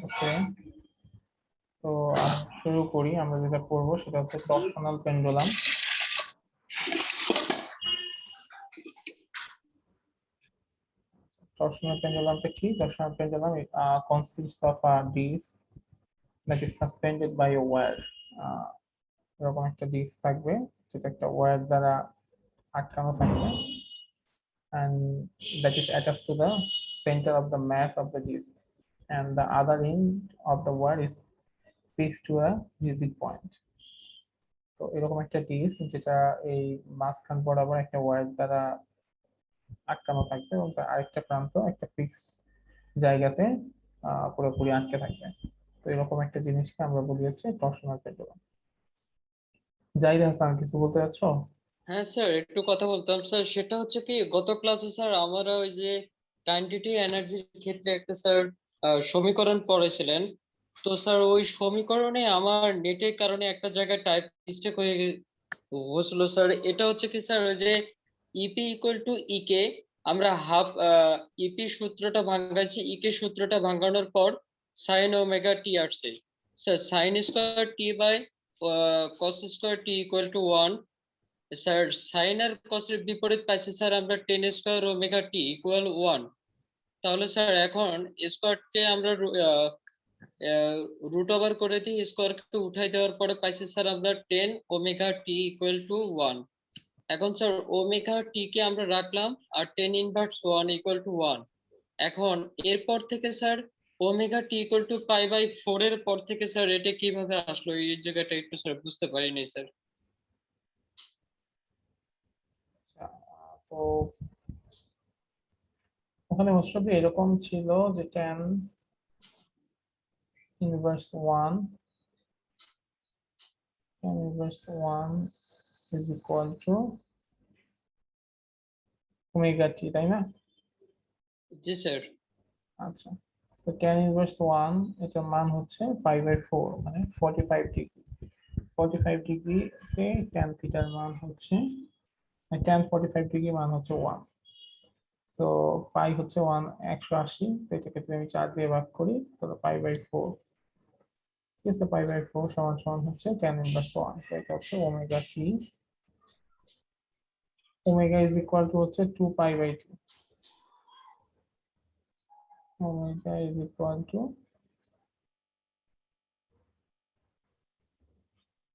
ওকে, তো শুরু করি। আমরা যেটা পড়বো সেটা হচ্ছে টরশনাল পেন্ডুলাম। Torsional pendulumটা কি? Torsional pendulum consists of a disc that is suspended by a wire. এরকম একটা ডিস্ক থাকবে যেটা একটা ওয়্যার দ্বারা আটকানো থাকবে, and that is attached to the center of the mass of the disc, and the other end of the wire is fixed to a rigid point. তো এরকম একটা ডিস্ক যেটা এই মাঝখান বরাবর একটা ওয়্যার দ্বারা আটকানো থাকবে এবং তার আরেকটা প্রান্ত একটা ফিক্স জায়গাতে পুরোপুরি আটকে থাকবে। তো এরকম একটা জিনিসকে আমরা বলি হচ্ছে টরশনাল পেন্ডুলাম। জাহিদ হাসান, কিছু বলতে চাচ্ছো? হ্যাঁ স্যার, একটু কথা বলতাম স্যার। সেটা হচ্ছে কি, গত ক্লাসে স্যার আমরা ওই যে কাইনেটিক এনার্জির ক্ষেত্রে একটা স্যার সমীকরণ পড়েছিলেন। তো স্যার ওই সমীকরণে আমার নেটের কারণে একটা জায়গায় টাইপ মিস্টেক হয়ে হয়েছিল স্যার। এটা হচ্ছে কি স্যার, ওই যে ইপি ইকুয়াল টু ইকে আমরা হাফ ইপি সূত্রটা ভাঙাইছি, ইকে সূত্রটা ভাঙানোর পর সাইন ওমেগা টি আসছে sir. Sine square t by cos square t equal to 1 sir. Sine আর কসের বিপরীত পাইছি স্যার আমরা টেন স্কোয়ার ওমেগা টি ইকুয়াল 1। তাহলে স্যার এখন স্কোয়ারকে আমরা রুট ওভার করে দিই, স্কোয়ারকে উঠাই দেওয়ার পরে পাইছি স্যার আমরা tan omega T equal to 1। এখন স্যার ওমেগা টি কে আমরা রাখলাম আর টেন ইনভার্স 1 ইকুয়াল টু 1। এখন এরপর থেকে sir omega T equal to pi by 4 এর পর থেকে স্যার এটা কিভাবে আসলো এই জায়গাটা একটু স্যার বুঝতে পারিনি স্যার। তো ওখানে মোস্টলি এরকম ছিল যে tan inverse 1 is equal to omega t, তাই না? জি স্যার। আচ্ছা, so tan inverse 1 এটার মান হচ্ছে পাই বাই 4, মানে 45 ডিগ্রি। 45 ডিগ্রি তে tan থিটার মান হচ্ছে, tan 45 ডিগ্রি মান হচ্ছে 1। সো পাই হচ্ছে 180, তো এটাকে যদি আমি 4 দিয়ে ভাগ করি তাহলে পাই বাই 4, ঠিক আছে? পাই বাই 4 সমান সমান হচ্ছে tan ইনভার্স 1। তো এটা হচ্ছে omega T. Omega is equal to হচ্ছে 2 pi by 2। Omega is equal to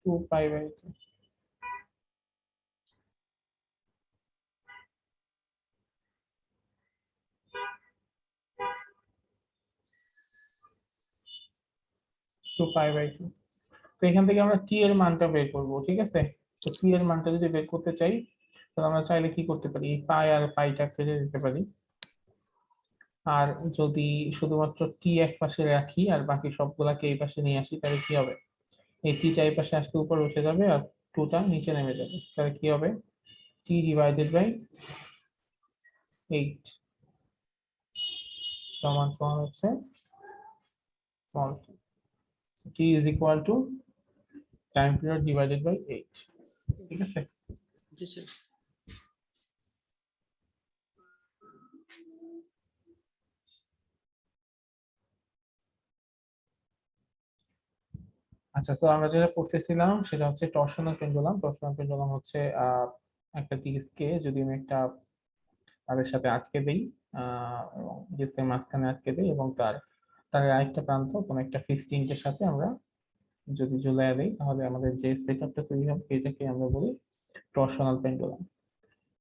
2 pi by 2। 2 pi by 2। তো এখান থেকে আমরা টি এর মানটা বের করব, ঠিক আছে? তো টি এর মানটা যদি বের করতে চাই তাহলে আমরা চাইলে কি করতে পারি, এই পাই আর পাইটা কেটে দিতে পারি। আর যদি শুধুমাত্র টি এক পাশে রাখি আর বাকি সবগুলাকে এই পাশে নিয়ে আসি তাহলে কি হবে? এই টিটা এই পাশে আসতে উপরে উঠে যাবে আর টুটা নিচে নেমে যাবে। তাহলে কি হবে? টি ডিভাইডেড বাই 8 সমান সমান হচ্ছে small T. T is equal to time period divided by 8, ঠিক আছে? জি স্যার। আচ্ছা, তো আমরা যেটা পড়তেছিলাম সেটা হচ্ছে টরশনাল পেন্ডুলাম। টরশনাল পেন্ডুলাম হচ্ছে একটা ডিস্ককে যদি আমি একটা তাদের সাথে আটকে দেই, এবং ডিস্কের মাঝখানে আটকে দেই এবং তার তার আরেকটা প্রান্ত কোনো একটা ফিক্সড লিংকের সাথে আমরা যদি ঝুলিয়ে দেই তাহলে আমাদের যে সেটআপটা তৈরি হবে এটাকে আমরা বলি টরশনাল পেন্ডুলাম।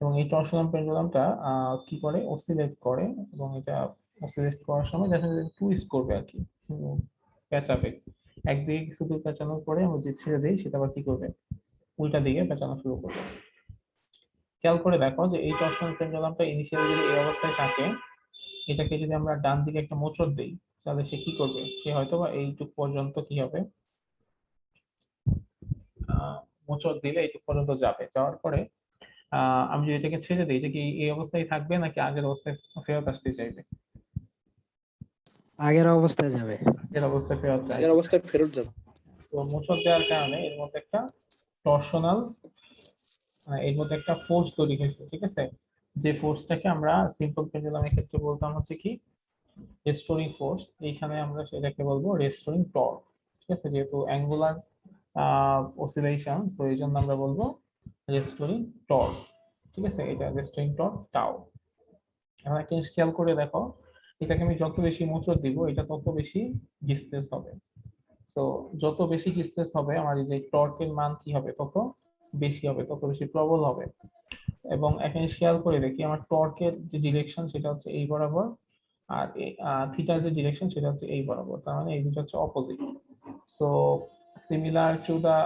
এবং এই টরশনাল পেন্ডুলামটা কি করে, অসিলেট করে, এবং এটা অসিলেট করার সময় দেখা যায় টুইস্ট করবে আর কি, পেঁচাবে। একদিকে কিছু দূর পেঁচানোর পরে আমরা যে ছেড়ে দিই সেটা আবার কি করবে, উল্টা দিকে পেঁচানো শুরু করবে। খেয়াল করে দেখো যে এই টরশনাল পেন্ডুলামটা ইনিশিয়ালি যদি এই অবস্থায় থাকে, এটাকে যদি আমরা ডান দিকে একটা মোচড় দিই তাহলে সে কি করবে, সে হয়তো বা এইটুক পর্যন্ত কি হবে, মোচড় দিলে এইটুক পর্যন্ত যাবে। যাওয়ার পরে আমি যদি এটাকে ছেড়ে দিই, এটা কি এই অবস্থায় থাকবে নাকি আগের অবস্থায় ফেরত আসতে চাইবে? আগের অবস্থায় যাবে। আগের অবস্থায় ফেরত আগের চাইবে। অবস্থায় ফেরত যাবে। তো মোচড় দেওয়ার কারণে এর মধ্যে একটা টরশনাল, এর মধ্যে একটা ফোর্স তৈরি হয়েছে, ঠিক আছে? যে ফোর্সটাকে আমরা সিম্পল পেন্ডুলামের ক্ষেত্রে বলতাম হচ্ছে কি রেস্টোরিং ফোর্স, এইখানে আমরা সেটাকে বলবো রেস্টোরিং টর্ক। ঠিক আছে, যেহেতু অ্যাঙ্গুলার অসিলেশন, তো এই জন্য আমরা বলবো রেস্টোরিং টর্ক। ঠিক আছে, এটা রেস্টোরিং টর্ক টাও। এখন একটা জিনিস খেয়াল করে দেখো, এটাকে আমি যত বেশি মোচড় দিব এটা তত বেশি ডিসপ্লেস হবে। সো যত বেশি ডিসপ্লেস হবে আমার এই যে টর্কের মান কি হবে, তত বেশি হবে, তত বেশি প্রবল হবে। এবং এখানে খেয়াল করে দেখি আমার টর্কের যে ডিরেকশন সেটা হচ্ছে এই বরাবর, আর থিটার যে ডিরেকশন সেটা হচ্ছে এই বরাবর, তার মানে এই দুটো হচ্ছে opposite. So similar to the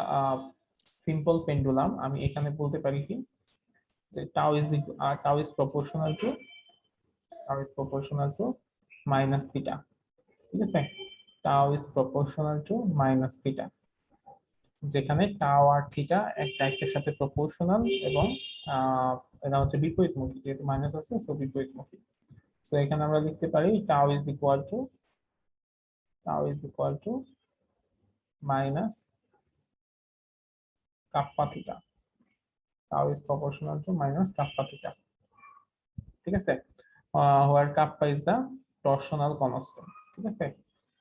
simple pendulum, আমি এখানে বলতে পারি কি যে tau is proportional to minus theta. ঠিক আছে, tau is proportional to minus theta, যেখানে টাও আর থিটা একটা একটার সাথে প্রপোর্শনাল, এবং এটা হচ্ছে বিপরীতমুখী, যেহেতু মাইনাস আছে সো বিপরীতমুখী। সো এখানে আমরা লিখতে পারি টাও is equal to minus kappa theta. টাও is proportional to minus kappa theta. ঠিক আছে, where kappa is the torsional constant। ঠিক আছে,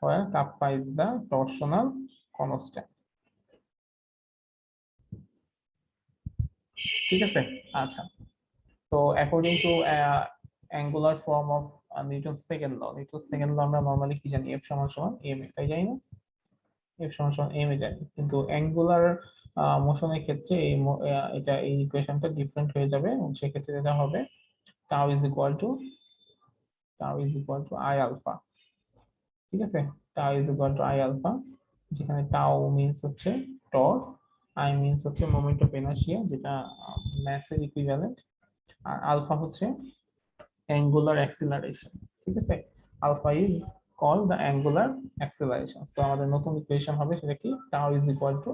where kappa is the torsional constant। ঠিক আছে, আচ্ছা। তো according to angular form of Newton second law আমরা নরমালি কি জানি, এফ সমান সমান এম এ, তাই জানি না? এফ সমান সমান এম এ জানি, কিন্তু অ্যাঙ্গুলার মোশনের ক্ষেত্রে এটা এই ইকুয়েশনটা ডিফারেন্ট হয়ে যাবে, এবং সেক্ষেত্রে যেটা হবে tau is equal to I alpha. ঠিক আছে, tau is equal to I alpha, যেখানে টাউ মিন্স হচ্ছে টর্ক, আই মিন্স হচ্ছে মোমেন্ট অফ ইনার্শিয়া, যেটা ম্যাসের ইকুইভ্যালেন্ট, আর আলফা হচ্ছে অ্যাঙ্গুলার অ্যাক্সিলারেশন। ঠিক আছে, alpha is call the angular acceleration. So আমাদের নতুন ইকুয়েশন হবে সেটা কি, tau is equal to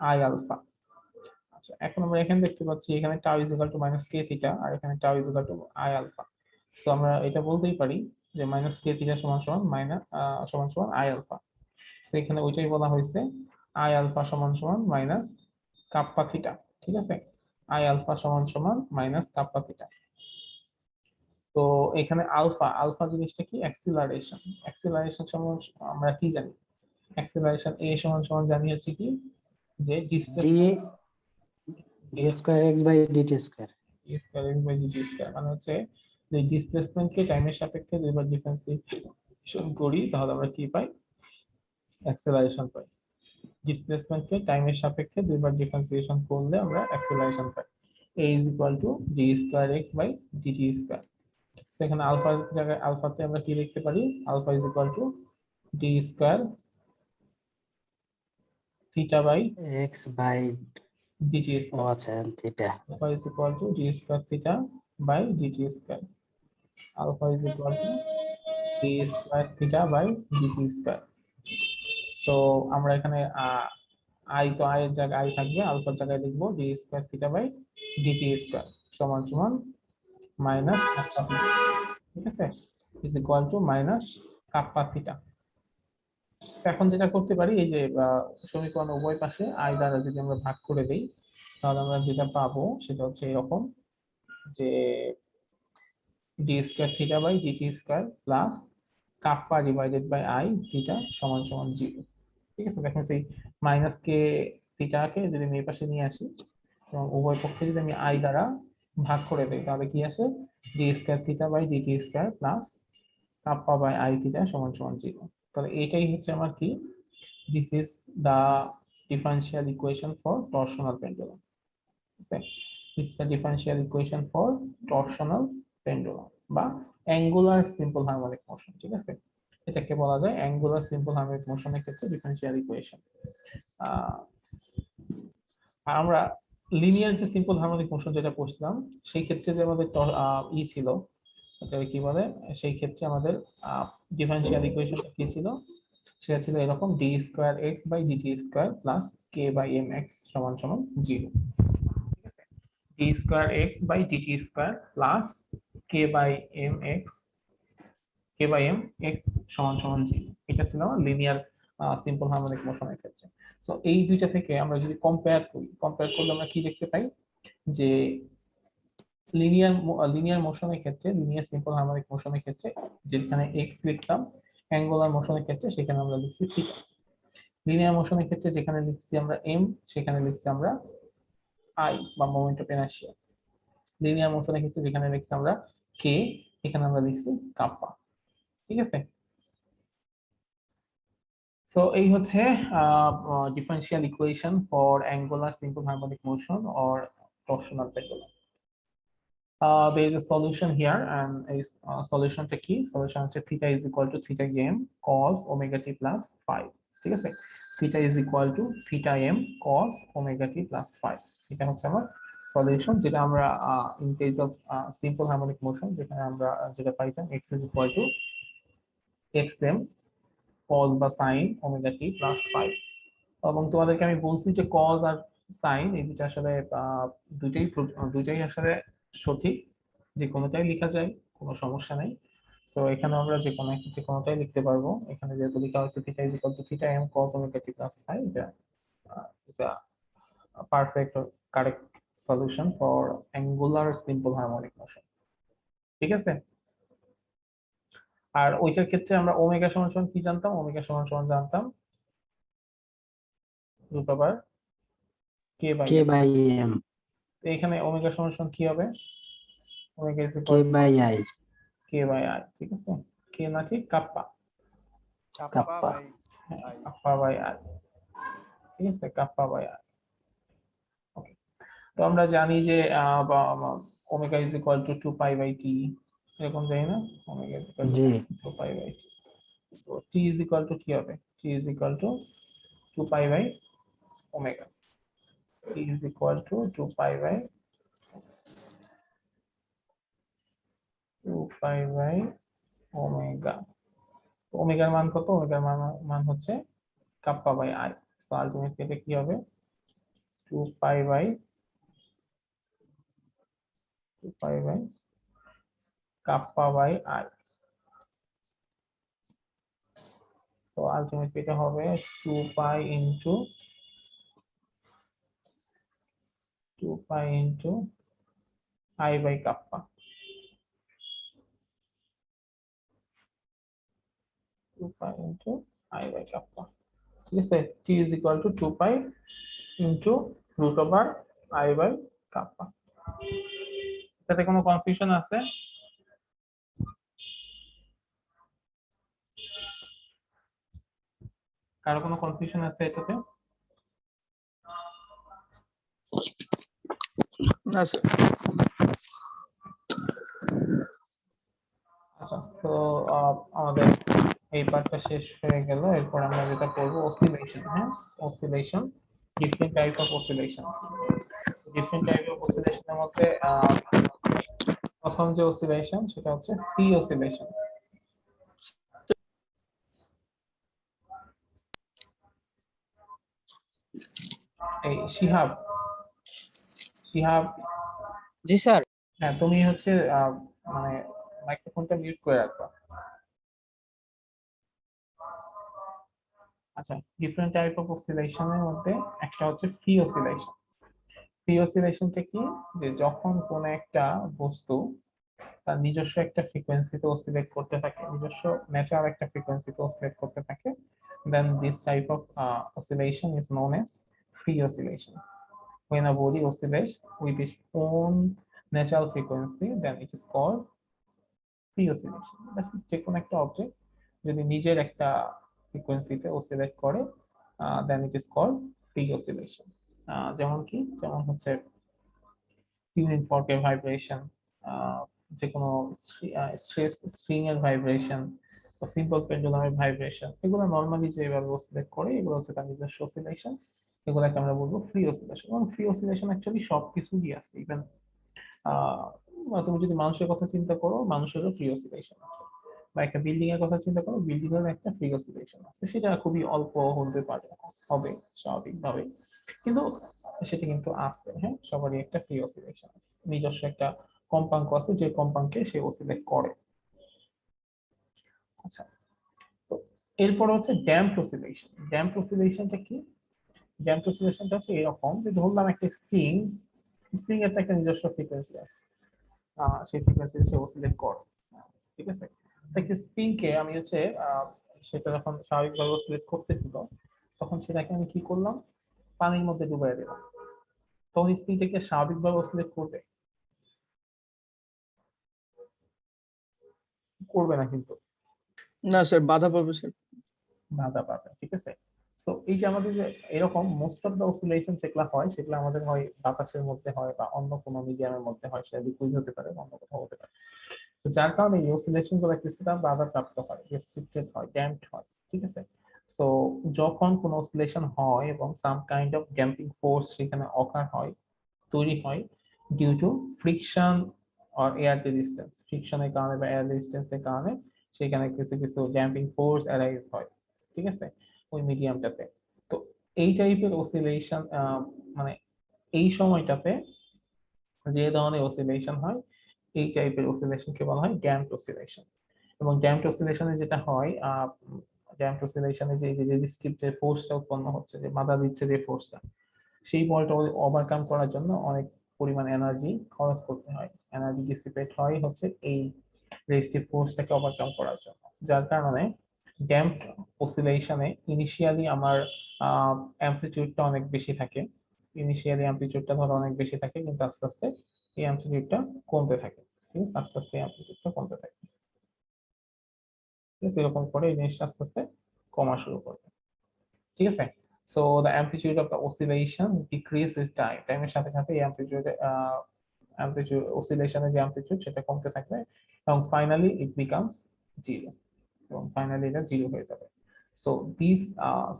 I alpha. আচ্ছা, এখন আমরা এখানে দেখতে পাচ্ছি এখানে tau is equal to minus K theta, আর এখানে tau is equal to I alpha. So আমরা এটা বলতেই পারি যে মাইনাস কে থিটা সমান সমান আই আলফা। সো এখানে ওইটাই বলা হয়েছে, আই আলফা সমান সমান মাইনাস কাপ্পা থিটা। ঠিক আছে, আই আলফা সমান সমান মাইনাস কাপ্পা থিটা। তো এখানে আলফা আলফা জিনিসটা কি, অ্যাক্সিলারেশন। অ্যাক্সিলারেশন সমান আমরা কি জানি, অ্যাক্সিলারেশন এ সমান সমান জানি হচ্ছে কি, যে D displacement square x by DT square. Square x by DT square, মানে হচ্ছে যে ডিসপ্লেসমেন্টকে টাইমের সাপেক্ষে দুইবার ডিফারেন্সিয়েশন করি তাহলে আমরা কি পাই, অ্যাক্সিলারেশন পাই। ডিসপ্লেসমেন্টকে টাইমের সাপেক্ষে দুইবার ডিফারেন্সিয়েশন করলে আমরা acceleration pi. a is equal to d square x by dt square। সেখানে আলফার জায়গায় আলফাতে আমরা কি লিখতে পারি, alpha is equal to d square theta by x by d t ও স্কয়ার। আচ্ছা theta. Alpha is equal to d square theta by DT square. Alpha is equal to d square theta by DT square. So আমরা এখানে I তো I এর জায়গায় I থাকবে, আলফার জায়গায় লিখবো d square theta by DT square সমান সমান মাইনাস কাপ্পা থিটা। ঠিক আছে, is equal to minus kappa theta. এখন যেটা করতে পারি, এই যে সমীকরণ উভয় পাশে আই দ্বারা যদি আমরা ভাগ করে দেই, তাহলে আমরা যেটা পাবো সেটা হচ্ছে এরকম, যে d square theta by DT square plus kappa divided by I theta সমান সমান 0। ঠিক আছে, দেখেন সেই মাইনাস কে থিটাকে যদি আমি এই পাশে নিয়ে আসি এবং উভয় পক্ষে যদি আমি আই দ্বারা ভাগ করে দেই, তাহলে কি আসে, d square theta by DT square plus kappa by I theta সমান সমান 0। তাহলে এটাই হচ্ছে আমার কি, this is the differential equation for torsional pendulum. ঠিক আছে, this is the differential equation for torsional pendulum বা অ্যাঙ্গুলার সিম্পল হারমোনিক মোশন। ঠিক আছে, এটাকে বলা যায় অ্যাঙ্গুলার সিম্পল হারমোনিক মোশনের ক্ষেত্রে ডিফারেনশিয়াল ইকুয়েশন। আর আমরা লিনিয়ার যে সিম্পল হারমোনিক মোশন যেটা পড়ছিলাম, সেই ক্ষেত্রে যে আমাদের ছিল, এটাকে কি বলে, সেই ক্ষেত্রে আমাদের ডিফারেনশিয়াল ইকুয়েশনটা কি ছিল, সেটা ছিল এরকম, d square x by DT square plus k by m x সমান সমান 0। ঠিক আছে, d square x by DT square plus k by m x সমান সমান 0। এটা ছিল লিনিয়ার সিম্পল হারমোনিক মোশনের ক্ষেত্রে। সো এই দুইটা থেকে আমরা যদি কম্পেয়ার করলে আমরা কি দেখতে পাই, যে লিনিয়ার মোশনের ক্ষেত্রে, লিনিয়ার সিম্পল হারমোনিক মোশনের ক্ষেত্রে যেখানে এক্স লিখতাম, অ্যাঙ্গুলার মোশনের ক্ষেত্রে সেখানে আমরা লিখছি থিটা। লিনিয়ার মোশনের ক্ষেত্রে যেখানে লিখছি আমরা এম, সেখানে লিখছি আমরা আই বা মোমেন্ট অফ ইনার্শিয়া। লিনিয়ার মোশনের ক্ষেত্রে যেখানে লিখছি আমরা কে, এখানে আমরা লিখছি কাপ্পা। ঠিক আছে? সো এই হচ্ছে differential equation for angular simple harmonic motion or torsional pendulum. There is a solution here, and a solution টা কি? Solution হচ্ছে theta is equal to theta m cos omega t plus 5. ঠিক আছে? Theta is equal to theta m cos omega t plus 5. এটা হচ্ছে আমার solution, যেটা আমরা in case of simple harmonic motion যেখানে আমরা যেটা পাইতাম x is equal to xm cos বা sin omega t plus 5. এবং তোমাদেরকে আমি বলছি যে cos আর sin এই দুটো আসলে দুইটাই আসলে সঠিক, যে কোনোটাই লেখা যায়, কোনো সমস্যা নেই। সো এখানে আমরা যে কোনোটাই লিখতে পারবো। এখানে যেহেতু লেখা হয়েছে theta is equal two theta m cos omega t plus 5, এটা is a perfect or correct solution for angular simple harmonic motion. ঠিক আছে? আর ওইটার ক্ষেত্রে আমরা ওমেগা সমান সমান কি জানতাম? ওমেগা সমান সমান জানতাম root over k by k by m, এখানে ওমেগা সমান সমান কি হবে? Omega is k equal by i, k by I. ঠিক আছে? কে না ঠিক kappa, kappa, kappa by I. ঠিক আছে? Kappa by I. ওকে, তো আমরা জানি যে omega is equal to 2 pi by t, এরকম জানি না? Omega is equal to g 2 pi by টি। তো টি ইজ ইকুয়াল টু কি হবে? T is equal to 2 pi by omega. T is equal to 2 pi by 2 pi by omega. ওমেগার মান কত? ওমেগার মান হচ্ছে kappa by I. So ultimately এটা কি হবে? 2 pi by kappa by I. So ultimately এটা হবে 2 pi into I by kappa. 2 pi into I by kappa. ঠিক আছে? T is equal to 2 pi into root over I by kappa. এটাতে কোনো confusion আছে? কারো কোনো কনফিউশন আছে এটাতে? না স্যার। আচ্ছা, তো আমাদের এই পার্টটা শেষ হয়ে গেল। এরপর আমরা যেটা করবো অসিলেশন। হ্যাঁ, oscillation, different type of oscillation. Different type of অসিলেশনের মধ্যে প্রথম যে অসিলেশন সেটা হচ্ছে ফ্রি অসিলেশন। এই শিহাব, জি স্যার। হ্যাঁ তুমি হচ্ছে মানে মাইক্রোফোনটা মিউট করে রাখবা। আচ্ছা, ডিফারেন্ট টাইপ অফ অসিলেশনের মধ্যে একটা হচ্ছে ফ্রি অসিলেশন। ফ্রি অসিলেশনটা কি? যে যখন কোন একটা বস্তু তার নিজস্ব একটা ফ্রিকোয়েন্সিতে অসিলেট করতে থাকে, নিজস্ব ন্যাচারাল একটা ফ্রিকোয়েন্সিতে অসিলেট করতে থাকে, then this type of oscillation is known as free oscillation. When a body oscillates with its own natural frequency, then it is called free oscillation. That is, যে কোনো একটা অবজেক্ট যদি নিজের একটা ফ্রিকোয়েন্সিতে অসিলেট করে, then it is called free oscillation. যেমন কি? যেমন হচ্ছে টিউনিং ফর্কের ভাইব্রেশন, যে কোনো স্ট্রেস স্ট্রিং এর ভাইব্রেশন বা সিম্পল পেন্ডুলামের ভাইব্রেশন, এগুলো নরমালি যেভাবে অসিলেট করে এগুলো হচ্ছে তার নিজস্ব অসিলেশন। এগুলোকে আমরা বলবো ফ্রি অসিলেশন। এবং ফ্রি অসিলেশন অ্যাকচুয়ালি সবকিছুই আছে। ইভেন তুমি যদি মানুষের কথা চিন্তা করো, মানুষেরও ফ্রি অসিলেশন আছে। বা একটা বিল্ডিং এর কথা চিন্তা করো, বিল্ডিং এর একটা ফ্রি অসিলেশন আছে। সেটা খুবই অল্প হতে পারে, হবে স্বাভাবিকভাবে, কিন্তু সেটা কিন্তু আছে। হ্যাঁ, সবারই একটা ফ্রি অসিলেশন আছে, নিজস্ব একটা কম্পাঙ্ক আছে, যে কম্পাঙ্কে সে অসিলেট করে। আচ্ছা, তো এরপর হচ্ছে ড্যাম্পড অসিলেশন। ড্যাম্পড অসিলেশনটা কি? ড্যাম্পড অসিলেশনটা হচ্ছে এরকম যে ধরলাম একটা স্ট্রিং এর তো একটা নিজস্ব ফ্রিকোয়েন্সি আছে। সেই ফ্রিকোয়েন্সিতে সে অসিলেট করে। ঠিক আছে, একটা স্প্রিংকে আমি হচ্ছে সেটা যখন স্বাভাবিকভাবে অসিলেট করতেছিল তখন সেটাকে আমি কি করলাম, পানির মধ্যে ডুবাই দিলাম, তখন স্প্রিংটাকে স্বাভাবিকভাবে অসিলেট করবে? করবে না কিন্তু, না স্যার, বাধা পাবে স্যার। বাধা পাবে। ঠিক আছে, সো এই যে আমাদের যে এরকম মোস্ট অফ দ্য অসিলেশন যেগুলো হয় সেগুলো আমাদের হয় বাতাসের মধ্যে হয় বা অন্য কোনো মিডিয়ামের মধ্যে হয়, সেটা লিকুইড হতে পারে বা অন্য কোথাও হতে পারে। তো যার কারণে এই অসিলেশন গুলো কিছুটা বাধা প্রাপ্ত হয়, রেস্ট্রিক্টেড হয়, ড্যাম্পড হয়। ঠিক আছে, সো যখন কোনো অসিলেশন হয় এবং some kind of damping force সেখানে অকার হয়, তৈরি হয় due to friction or air resistance, ফ্রিকশনের কারণে বা এয়ার রেজিস্ট্যান্সের কারণে সেখানে কিছু কিছু ড্যাম্পিং ফোর্স অ্যারাইজ হয়। ঠিক আছে, ওই মিডিয়ামটাতে। তো এই টাইপের অসিলেশন মানে এই সময়টাতে যে ধরনের অসিলেশন হয় এই টাইপের অসিলেশনকে বলা হয় ড্যাম্পড অসিলেশন। এবং ড্যাম্পড অসিলেশনে যেটা হয়, ড্যাম্পড অসিলেশনে যে রেজিস্টিভ যে ফোর্সটা উৎপন্ন হচ্ছে, যে বাধা দিচ্ছে যে ফোর্সটা, সেই বলটা ওভারকাম করার জন্য অনেক পরিমাণ এনার্জি খরচ করতে হয়, এনার্জি ডিসিপেট হয় হচ্ছে এই রেজিস্টিভ ফোর্সটাকে ওভারকাম করার জন্য। যার কারণে ড্যাম্প অসিলেশনে ইনিশিয়ালি আমার অ্যামপ্লিটিউডটা অনেক বেশি থাকে, ইনিশিয়ালি অ্যামপ্লিটিউডটা ধরো অনেক বেশি থাকে, কিন্তু আস্তে আস্তে এই অ্যামপ্লিটিউডটা কমতে থাকে। ঠিক আছে, আস্তে আস্তে অ্যামপ্লিটিউডটা কমতে থাকে। ঠিক আছে, এরকম করে এই জিনিসটা আস্তে আস্তে কমা শুরু করবে। ঠিক আছে, so the amplitude of the অসিলেশনস decrease with time, টাইমের সাথে সাথে এই অ্যামপ্লিটিউড অসিলেশনের যে অ্যামপ্লিটিউড সেটা কমতে থাকবে এবং ফাইনালি ইট বিকামস জিরো, এবং ফাইনালি এটা জিরো হয়ে যাবে। So this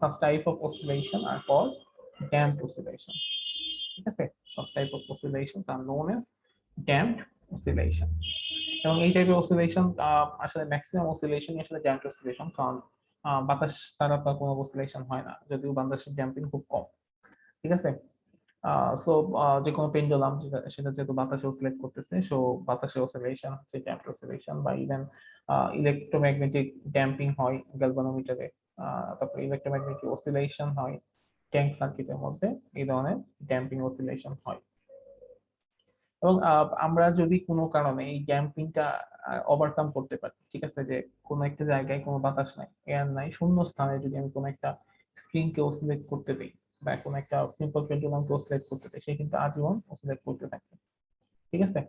such type of oscillation are called damped oscillation. ঠিক আছে, such type of oscillations are known as damped oscillation. এবং এই টাইপের অসিলেশন আসলে ম্যাক্সিমাম অসিলেশন আসলে ড্যাম্পড অসিলেশন, কারণ বাতাস ছাড়া তো কোনো অসিলেশন হয় না, যদিও বাতাসের ড্যাম্পিং খুব কম। ঠিক আছে, সো যে কোনো পেন্ডুলাম সেটা যেহেতু বাতাসে অসিলেট করতেছে, সো বাতাসে অসিলেশন হচ্ছে ড্যাম্পড অসিলেশন। বা ইভেন ইলেকট্রোম্যাগনেটিক ড্যাম্পিং হয় গ্যালভানোমিটারে, তারপর ইলেকট্রোম্যাগনেটিক অসিলেশন হয় ট্যাঙ্ক সার্কিটের মধ্যে, এই ধরনের ড্যাম্পিং অসিলেশন হয়। এবং আমরা যদি কোনো কারণে এই ড্যাম্পিংটা ওভারকাম করতে পারি, ঠিক আছে, যে কোনো একটা জায়গায় কোনো বাতাস নাই, এয়ার নাই, শূন্য স্থানে যদি আমি কোনো একটা স্প্রিংকে অসিলেট করতে দিই বা কোনো একটা সিম্পল পেন্ডুলামকে অসিলেট করতে দিই, সে কিন্তু আজীবন অসিলেট করতে থাকবে। ঠিক আছে,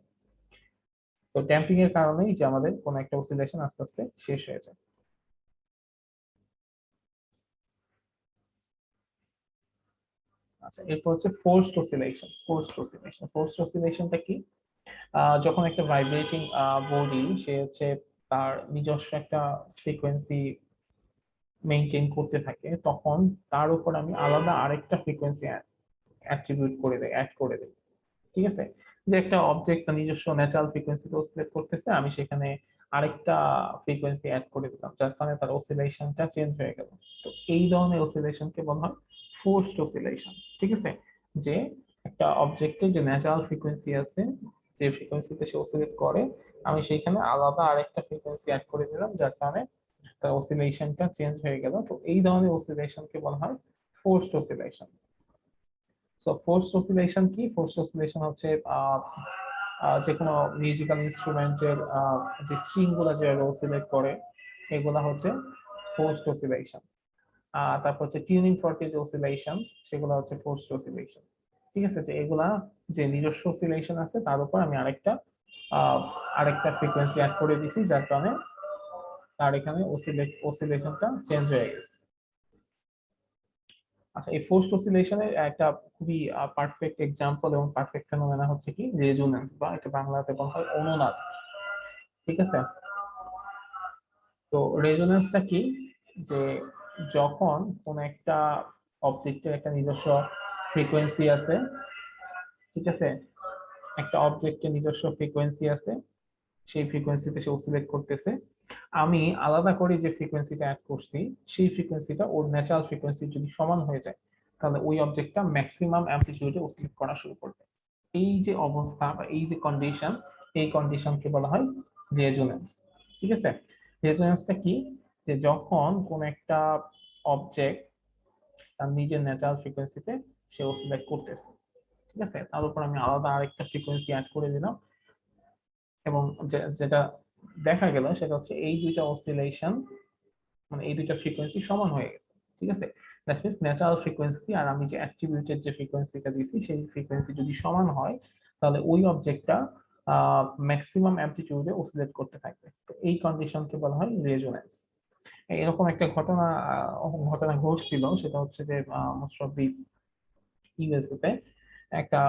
তো ড্যাম্পিং এর কারণেই যে আমাদের কোনো একটা অসিলেশন আস্তে আস্তে শেষ হয়ে যায়। আচ্ছা, এরপর হচ্ছে ফোর্সড অসিলেশন। ফোর্সড অসিলেশনটা কি? যখন একটা ভাইব্রেটিং বডি সে হচ্ছে তার নিজস্ব একটা ফ্রিকোয়েন্সি মেনটেন করতে থাকে, তখন তার উপর আমি আলাদা আরেকটা ফ্রিকোয়েন্সি অ্যাট্রিবিউট করে দেই, অ্যাড করে দেই। ঠিক আছে, যে একটা অবজেক্ট তার নিজস্ব ন্যাচারাল ফ্রিকোয়েন্সিতে অসিলেট করতেছে, আমি সেখানে আরেকটা ফ্রিকোয়েন্সি অ্যাড করে দিলাম, যার কারণে তার অসিলেশনটা চেঞ্জ হয়ে গেল। তো এই ধরনের অসিলেশনকে বলা হয় ফোর্সড অসিলেশন। ঠিক আছে, যে একটা অবজেক্টের যে ন্যাচারাল ফ্রিকোয়েন্সি আছে, যে ফ্রিকোয়েন্সিতে সে অসিলেট করে, আমি সেইখানে আলাদা আরেকটা ফ্রিকোয়েন্সি অ্যাড করে দিলাম, যার কারণে তার অসিলেশনটা চেঞ্জ হয়ে গেল। তো এই ধরনের অসিলেশনকে বলা হয় forced oscillation. So forced oscillation কি? ফোর্সড অসিলেশন হচ্ছে যে কোনো মিউজিক্যাল ইনস্ট্রুমেন্টের যে স্ট্রিং গুলা যেভাবে অসিলেট করে, এগুলা হচ্ছে ফোর্সড অসিলেশন। তারপর হচ্ছে টিউনিং ফর্কের যে অসিলেশন, সেগুলো হচ্ছে ফোর্সড অসিলেশন। ঠিক আছে, যে এগুলা যে নিজস্ব অসিলেশন আছে তার উপর আমি আরেকটা ফ্রিকোয়েন্সি অ্যাড করে দিছি, যার কারণে তার এখানে অসিলেশনটা চেঞ্জ হয়ে গেছে। আচ্ছা, এই ফোর্সড অসিলেশনের একটা খুবই পারফেক্ট এক্সাম্পল এবং পারফেক্ট ফেনোমেনা হচ্ছে কি রেজোন্যান্স, বা এটা বাংলাতে বলা হয় অনুনাদ। ঠিক আছে, তো রেজোন্যান্সটা কি? যে যখন কোন একটা অবজেক্টের একটা নিজস্ব ফ্রিকোয়েন্সি আছে, ঠিক আছে, একটা অবজেক্টের নিজস্ব ফ্রিকোয়েন্সি আছে, সেই ফ্রিকোয়েন্সিতে সে অসিলেট করতেছে, আমি আলাদা করে যে ফ্রিকোয়েন্সিটা অ্যাড করছি সেই ফ্রিকোয়েন্সিটা ওর ন্যাচারাল ফ্রিকোয়েন্সি যদি সমান হয়ে যায়, তাহলে ওই অবজেক্টটা ম্যাক্সিমাম অ্যামপ্লিটিউডে অসিলেট করা শুরু করবে। এই যে অবস্থা বা এই যে কন্ডিশন, এই কন্ডিশনকে বলা হয় রেজোন্যান্স। ঠিক আছে, রেজোন্যান্সটা কি? যে যখন কোন একটা অবজেক্ট তার নিজের ন্যাচারাল ফ্রিকোয়েন্সিতে সে অসিলেট করতেছে, ঠিক আছে, তার উপর আমি আলাদা আরেকটা ফ্রিকোয়েন্সি অ্যাড করে দিলাম, এবং যেটা দেখা গেল সেটা হচ্ছে এই দুইটা অসিলেশন মানে এই দুইটা ফ্রিকোয়েন্সি সমান হয়ে গেছে, ঠিক আছে। দ্যাট মিন্স ন্যাচারাল ফ্রিকোয়েন্সি আর আমি যে অ্যাট্রিবিউটেড যে ফ্রিকোয়েন্সিটা দিছি সেই ফ্রিকোয়েন্সি যদি সমান হয় তাহলে ওই অবজেক্টটা ম্যাক্সিমাম অ্যামপ্লিটিউডে অসিলেট করতে থাকবে। তো এই কন্ডিশনকে বলা হয় রেজোনেন্স। এরকম একটা ঘটনা ঘটছিল, সেটা হচ্ছে যে মোস্ট অফ দি ইউএসএ তে একটা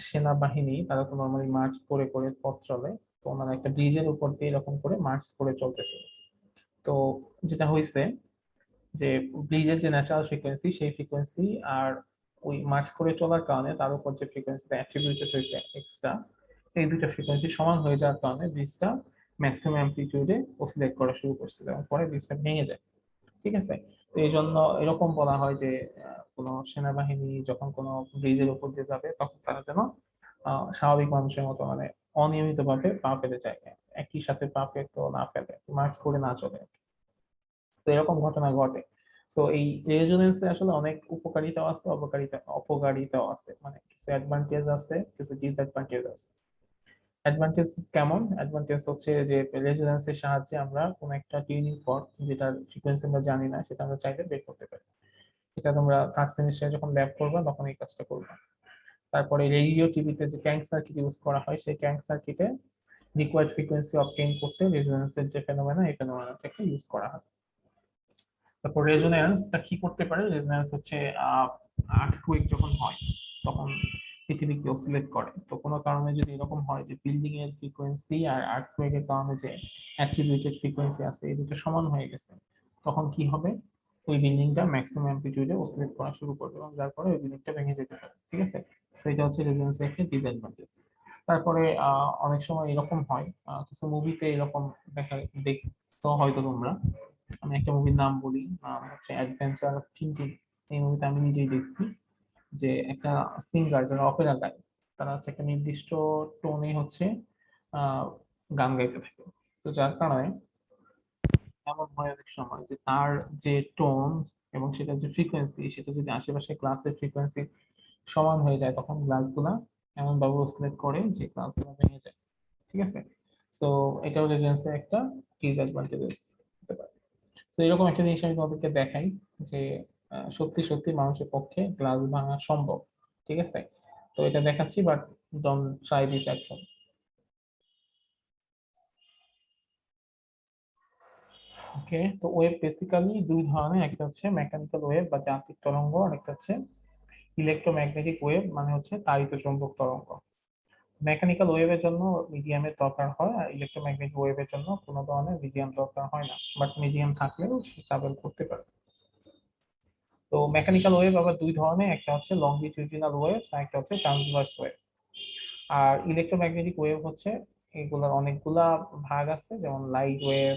সেনাবাহিনী তারা তো নর্মালি মার্চ করে করে পথ চলে, তো ওনারা একটা ব্রিজের উপর দিয়ে এরকম করে মার্চ করে চলতেছিল। তো যেটা হয়েছে যে ব্রিজের যে ন্যাচারাল ফ্রিকোয়েন্সি সেই ফ্রিকোয়েন্সি আর ওই মার্চ করে চলার কারণে তার উপর যে ফ্রিকোয়েন্সিটা অ্যাট্রিবিউটেড হয়েছে এক্সট্রা, এই দুইটা ফ্রিকোয়েন্সি সমান হয়ে যাওয়ার কারণে ব্রিজটা ম্যাক্সিমাম অ্যামপ্লিটিউডে অসিলেট করা শুরু করছিল এবং পরে ব্রিজটা ভেঙে যায়, ঠিক আছে। তো এই জন্য এরকম বলা হয় যে কোনো সেনাবাহিনী যখন কোনো ব্রিজের উপর দিয়ে যাবে তখন তারা যেন স্বাভাবিক মানুষের মতো মানে অনিয়মিত ভাবে পা ফেলে যায়, একই সাথে পা ফেলতে না ফেলে মার্চ করে না চলে। তো এরকম ঘটনা ঘটে। তো এই রেজোনেন্সে আসলে অনেক উপকারিতাও আছে অপকারিতাও আছে, মানে কিছু অ্যাডভান্টেজ আছে কিছু ডিসঅ্যাডভান্টেজ আছে। অ্যাডভান্টেজ কেমন? অ্যাডভান্টেজ হচ্ছে যে রেজোনেন্সের সাহায্যে আমরা কোন একটা টিউনিং ফর্ক যেটার ফ্রিকোয়েন্সি আমরা জানি না সেটা আমরা চাইলে বের করতে পারি। এটা তোমরা থার্ড সেমিস্টারে যখন ল্যাব করবে তখন এই কাজটা করবে। তারপরে রেডিও টিভিতে যে ট্যাঙ্ক সার্কিট ইউজ করা হয় সেই ট্যাঙ্ক সার্কিটে রিকোয়ার্ড ফ্রিকোয়েন্সি অবটেইন করতে রেজোনেন্সের যে ফেনোমেনা এই ফেনোমেনাটাকে ইউজ করা হয়। তারপর রেজোনেন্সটা কি করতে পারে? রেজোনেন্স হচ্ছে আর্থকুয়েক যখন হয় তখন পৃথিবীকে অসিলেট করে। তো কোনো কারণে যদি এরকম হয় যে বিল্ডিং এর ফ্রিকোয়েন্সি আর আর্থকুয়েকের কারণে যে অ্যাট্রিবিউটেড ফ্রিকোয়েন্সি আছে এই দুটো সমান হয়ে গেছে, তখন কি হবে? ওই বিল্ডিংটা ম্যাক্সিমাম অ্যামপ্লিটিউডে অসিলেট করা শুরু করবে এবং যার পরে ওই বিল্ডিংটা ভেঙে যেতে পারে, ঠিক আছে। সেটা হচ্ছে রেজোনেন্সের একটা ডিসঅ্যাডভান্টেজ। তারপরে অনেক সময় এরকম হয়, কিছু মুভিতে এরকম দেখছো হয়তো তোমরা। আমি একটা মুভির নাম বলি, নাম হচ্ছে অ্যাডভেঞ্চার অফ টিনটিন। এই মুভিতে আমি নিজেই দেখছি যে একটা সিঙ্গার যারা অপেরা গায় তারা হচ্ছে একটা নির্দিষ্ট টোনে হচ্ছে আহ গান গাইতে থাকে। তো যার কারণে এমন হয় অনেক সময় যে তার যে টোন এবং সেটার যে ফ্রিকোয়েন্সি সেটা যদি আশেপাশে ক্লাসের ফ্রিকোয়েন্সি সমান হয়ে যায় তখন গ্লাসগুলা এমন ভাবে অসিলেট করে যে গ্লাসগুলো ভেঙে যায়, ঠিক আছে। তো এটাও রেজোনেন্সের একটা ডিসঅ্যাডভান্টেজেস হতে পারে। তো এরকম একটা জিনিস আমি তোমাদেরকে দেখাই যে সত্যি সত্যি মানুষের পক্ষে গ্লাস ভাঙা সম্ভব, ঠিক আছে। তো এটা দেখাচ্ছি, but don't try this at home. Okay, তো ওয়েভ বেসিক্যালি দুই ধরনের, একটা হচ্ছে মেকানিক্যাল ওয়েভ বা যান্ত্রিক তরঙ্গ, আর একটা হচ্ছে ইলেকট্রোম্যাগনেটিক ওয়েভ মানে হচ্ছে তাড়িত চৌম্বক তরঙ্গ। মেকানিক্যাল ওয়েভের জন্য মিডিয়ামের দরকার হয় আর ইলেকট্রোম্যাগনেটিক ওয়েভের জন্য কোনো ধরনের মিডিয়াম দরকার হয় না, বাট মিডিয়াম থাকলেও সে ট্রাভেল করতে পারে। তো মেকানিক্যাল ওয়েভ আবার দুই ধরনের, একটা হচ্ছে লংজিটিউডিনাল ওয়েভ আর একটা হচ্ছে ট্রান্সভার্স ওয়েভ। আর ইলেকট্রোম্যাগনেটিক ওয়েভ হচ্ছে এগুলোর অনেকগুলা ভাগ আছে, যেমন লাইট ওয়েভ।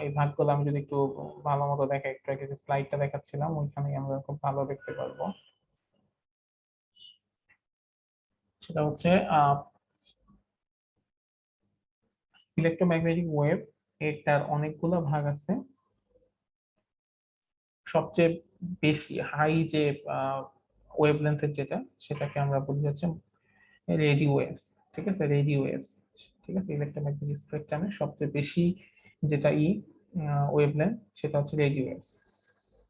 এই ভাগগুলো আমি যদি একটু ভালো মতো দেখা, একটু আগে যে স্লাইডটা দেখাচ্ছিলাম ওইখানে আমরা খুব ভালো দেখতে পারবো। সেটা হচ্ছে ইলেকট্রোম্যাগনেটিক ওয়েভ, এটার অনেকগুলো ভাগ আছে। সবচেয়ে বেশি হাই যে ওয়েভ লেন্থের যেটা সেটাকে আমরা বলি হচ্ছে রেডিও ওয়েভস, ঠিক আছে, রেডিও ওয়েভস, ঠিক আছে। ইলেকট্রোম্যাগনেটিক স্পেকট্রামের সবচেয়ে বেশি যেটা ওয়েভ লেন্থ সেটা হচ্ছে রেডিও ওয়েভস।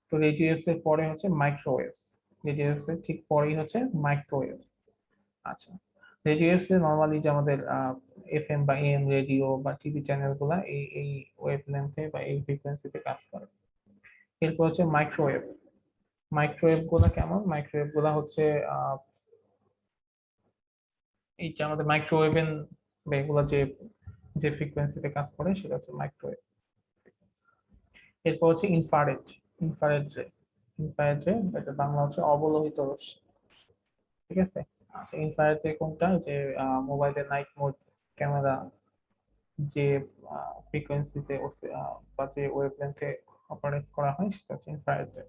তো রেডিও ওয়েভস এর পরে হচ্ছে মাইক্রোওয়েভস, রেডিও ওয়েভস এর ঠিক পরেই হচ্ছে মাইক্রোওয়েভস। আচ্ছা, রেডিও ওয়েভস এর নরমালি যে আমাদের এফএম বা এএম রেডিও বা টিভি চ্যানেল গুলা এই এই ওয়েভ লেন্থে বা এই ফ্রিকোয়েন্সিতে কাজ করে। এরপর হচ্ছে মাইক্রোওয়েভ। মাইক্রোওয়েভ গুলা কেমন? মাইক্রোওয়েভ গুলা হচ্ছে এই যে আমাদের মাইক্রোওয়েভ এগুলা যে যে ফ্রিকোয়েন্সিতে কাজ করে সেটা হচ্ছে মাইক্রোওয়েভ। এরপর হচ্ছে ইনফ্রারেড। ইনফ্রারেড রে, ইনফ্রারেড রে এটা বাংলা হচ্ছে অবলোহিত রশ্মি, ঠিক আছে। আচ্ছা, ইনফ্রারেড রে কোনটা? যে মোবাইলের নাইট মোড ক্যামেরা যে ফ্রিকোয়েন্সিতে বা যে ওয়েভলেন্থে অপারেট করা হয় সেটা হচ্ছে ইনফ্রারেড রে।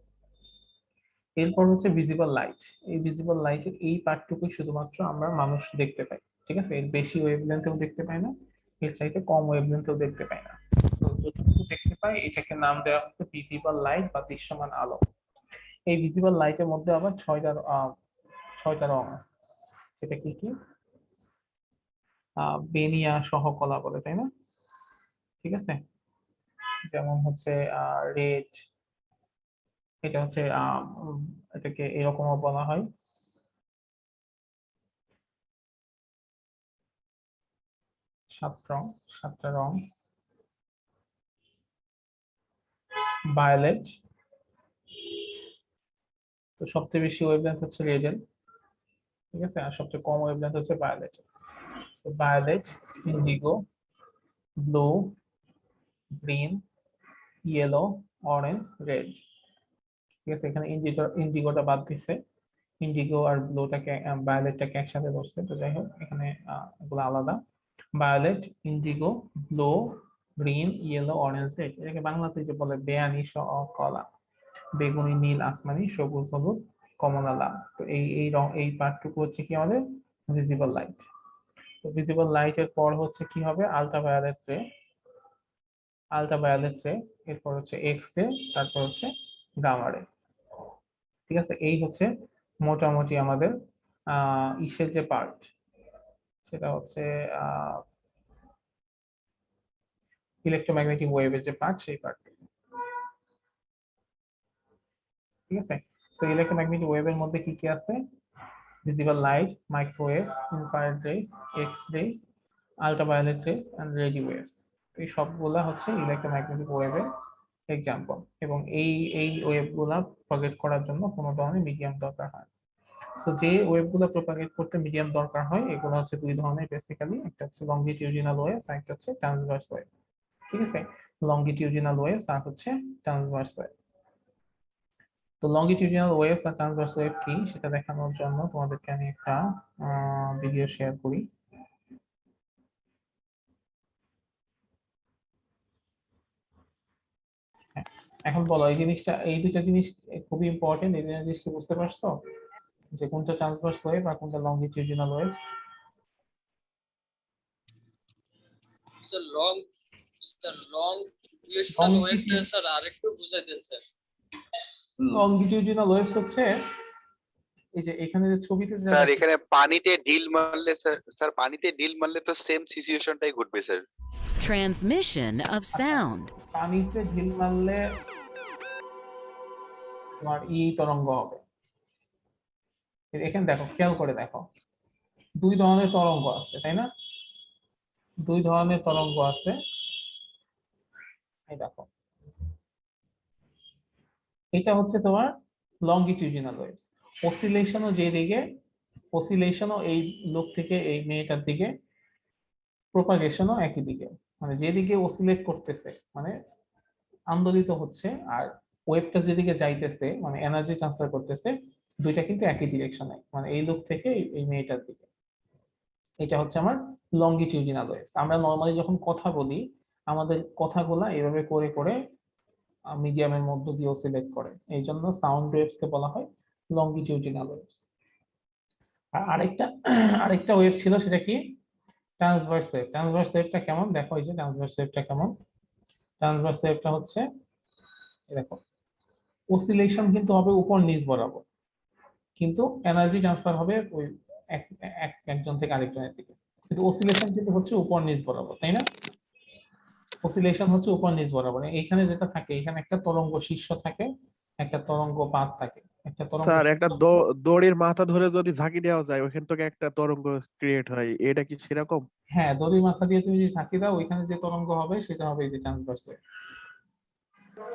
এরপর হচ্ছে ভিজিবল লাইট। এই ভিজিবল লাইটের এই পার্টটুকুই শুধুমাত্র আমরা মানুষ দেখতে পাই, ঠিক আছে। এর বেশি ওয়েভলেন্থেও দেখতে পাই না, এর চাইতে কম ওয়েভলেন্থেও দেখতে পাই না। তো যতটুকু দেখতে পাই এটাকে নাম দেওয়া হচ্ছে ভিজিবল লাইট বা দৃশ্যমান আলো। এই ভিজিবল লাইটের মধ্যে আবার ছয়টা রং আছে। সেটা কি কি? বেনিয়া সহকলা বলে, তাই না? ঠিক আছে, যেমন হচ্ছে রেড, এটা হচ্ছে এটাকে এরকমও বলা হয়। সাতটা রং, ভায়োলেট, তো সবচেয়ে বেশি ওয়েভলেন্থ হচ্ছে রেডের, ঠিক আছে, আর সবচেয়ে কম ওয়েভলেন্থ হচ্ছে ভায়োলেট। তো violet, indigo, blue, green, yellow, orange, red. ঠিক আছে, এখানে ইন্ডিগোটা বাদ দিচ্ছে, ইন্ডিগো আর ব্লুটাকে ভায়োলেটটাকে একসাথে ধরছে, তো যাই হোক এখানে এগুলো আলাদা। Violet, indigo, blue, green, yellow, orange, red, এটাকে বাংলাতে যে বলে বেয়ানি কলা, বেগুনি, নীল, আসমানি, সবুজ, হলুদ, কমলা, লাল। তো এই রং, এই পার্টটুকু হচ্ছে কি আমাদের ভিজিবল লাইট। তো ভিজিবল লাইটের পর হচ্ছে কি হবে, আলট্রাভায়োলেট রে, এরপর হচ্ছে এক্স রে, তারপর হচ্ছে গামা রে। ঠিক আছে, এই হচ্ছে মোটামুটি আমাদের ইসের যে পার্ট, সেটা হচ্ছে ইলেকট্রোম্যাগনেটিক ওয়েভের যে পার্ট, সেই পার্ট। ঠিক আছে, সো ইলেকট্রোম্যাগনেটিক ওয়েভের মধ্যে কি কি আছে? Visible light, microwaves, infrared rays, x rays, ultraviolet rays and radio waves. এই সবগুলা হচ্ছে ইলেকট্রোম্যাগনেটিক ওয়েভের এক্সাম্পল, এবং এই ওয়েভগুলা প্রপাগেট করার জন্য কোনো ধরনের মিডিয়াম দরকার হয়। সো যে ওয়েভগুলো প্রপাগেট করতে মিডিয়াম দরকার হয়, এগুলো হচ্ছে দুই ধরনের বেসিক্যালি, একটা হচ্ছে লংগিটিউডিনাল ওয়েভস আর একটা হচ্ছে ট্রান্সভার্স ওয়েভ। ঠিক আছে, লংগিটিউডিনাল ওয়েভস আর হচ্ছে ট্রান্সভার্স ওয়েভ। তো লংগিটিউডিনাল ওয়েভস আর ট্রান্সভার্স ওয়েভ কি সেটা দেখানোর জন্য তোমাদেরকে আমি একটা ভিডিও শেয়ার করি। হ্যাঁ, এখন বলো, এই জিনিসটা, এই দুটো জিনিস খুবই ইম্পর্টেন্ট, এই দুটো জিনিস কি বুঝতে পারছো যে কোনটা ট্রান্সভার্স ওয়েভ আর কোনটা লংগিটিউডিনাল ওয়েভস? লং ডিউরেশনাল ওয়েভটা স্যার আরেকটু বুঝাই দেন স্যার। লংগিটিউডিনাল ওয়েভস হচ্ছে এই যে এখানে যে ছবিতে যেটা স্যার দেখা- এখানে পানিতে ঢিল মারলে স্যার পানিতে ঢিল মারলে তো সেম সিচুয়েশনটাই ঘটবে স্যার। Transmission of sound. পানিতে ঢিল মারলে তোমার তরঙ্গ হবে। এখানে দেখো, খেয়াল করে দেখো, দুই ধরনের তরঙ্গ আছে, তাই না? দুই ধরনের তরঙ্গ আছে, এই দেখো, এটা হচ্ছে তোমার লংগিটিউডিনাল ওয়েভস। অসিলেশনও যেদিকে, অসিলেশনও এই লোক থেকে এই মেয়েটার দিকে, প্রোপাগেশনও একই দিকে, মানে যেদিকে অসিলেট করতেছে মানে আন্দোলিত হচ্ছে, আর ওয়েভটা যেদিকে যাইতেছে মানে এনার্জি ট্রান্সফার করতেছে, দুইটা কিন্তু একই ডিরেকশনে, মানে এই লোক থেকে এই মেয়েটার দিকে। এটা হচ্ছে আমার লংগিটিউডিনাল ওয়েভস। আমরা নরমালি যখন কথা বলি, আমাদের কথাগুলা এইভাবে করে করে মিডিয়ামের মধ্য দিয়ে অসিলেট করে, এই জন্য সাউন্ড ওয়েভস কে বলা হয় লংগিটিউডিনাল ওয়েভস। আর আরেকটা ওয়েভ ছিল, সেটা কি? Transverse wave. ট্রান্সভার্স ওয়েভটা কেমন দেখো, এই যে ট্রান্সভার্স ওয়েভটা কেমন। ট্রান্সভার্স ওয়েভটা হচ্ছে, দেখো, অসিলেশন কিন্তু হবে উপর নিচ বরাবর, কিন্তু এনার্জি ট্রান্সফার হবে ওই একজন থেকে আরেকজনের দিকে, কিন্তু অসিলেশন কিন্তু হচ্ছে উপর নিচ বরাবর, তাই না? অসিলেশন হচ্ছে উপর নিচ বরাবর। এখানে যেটা থাকে, এখানে একটা তরঙ্গ শীর্ষ থাকে, একটা তরঙ্গ পাত থাকে, একটা তরঙ্গ। স্যার একটা দড়ির মাথা ধরে যদি ঝাঁকি দেওয়া যায় ওইখান থেকে একটা তরঙ্গ ক্রিয়েট হয়, এটা কি সেরকম? হ্যাঁ, দড়ির মাথা দিয়ে তুমি যদি ঝাঁকি দাও, ওইখানে যে তরঙ্গ হবে সেটা হবে এই যে ট্রান্সভার্স ওয়েভ।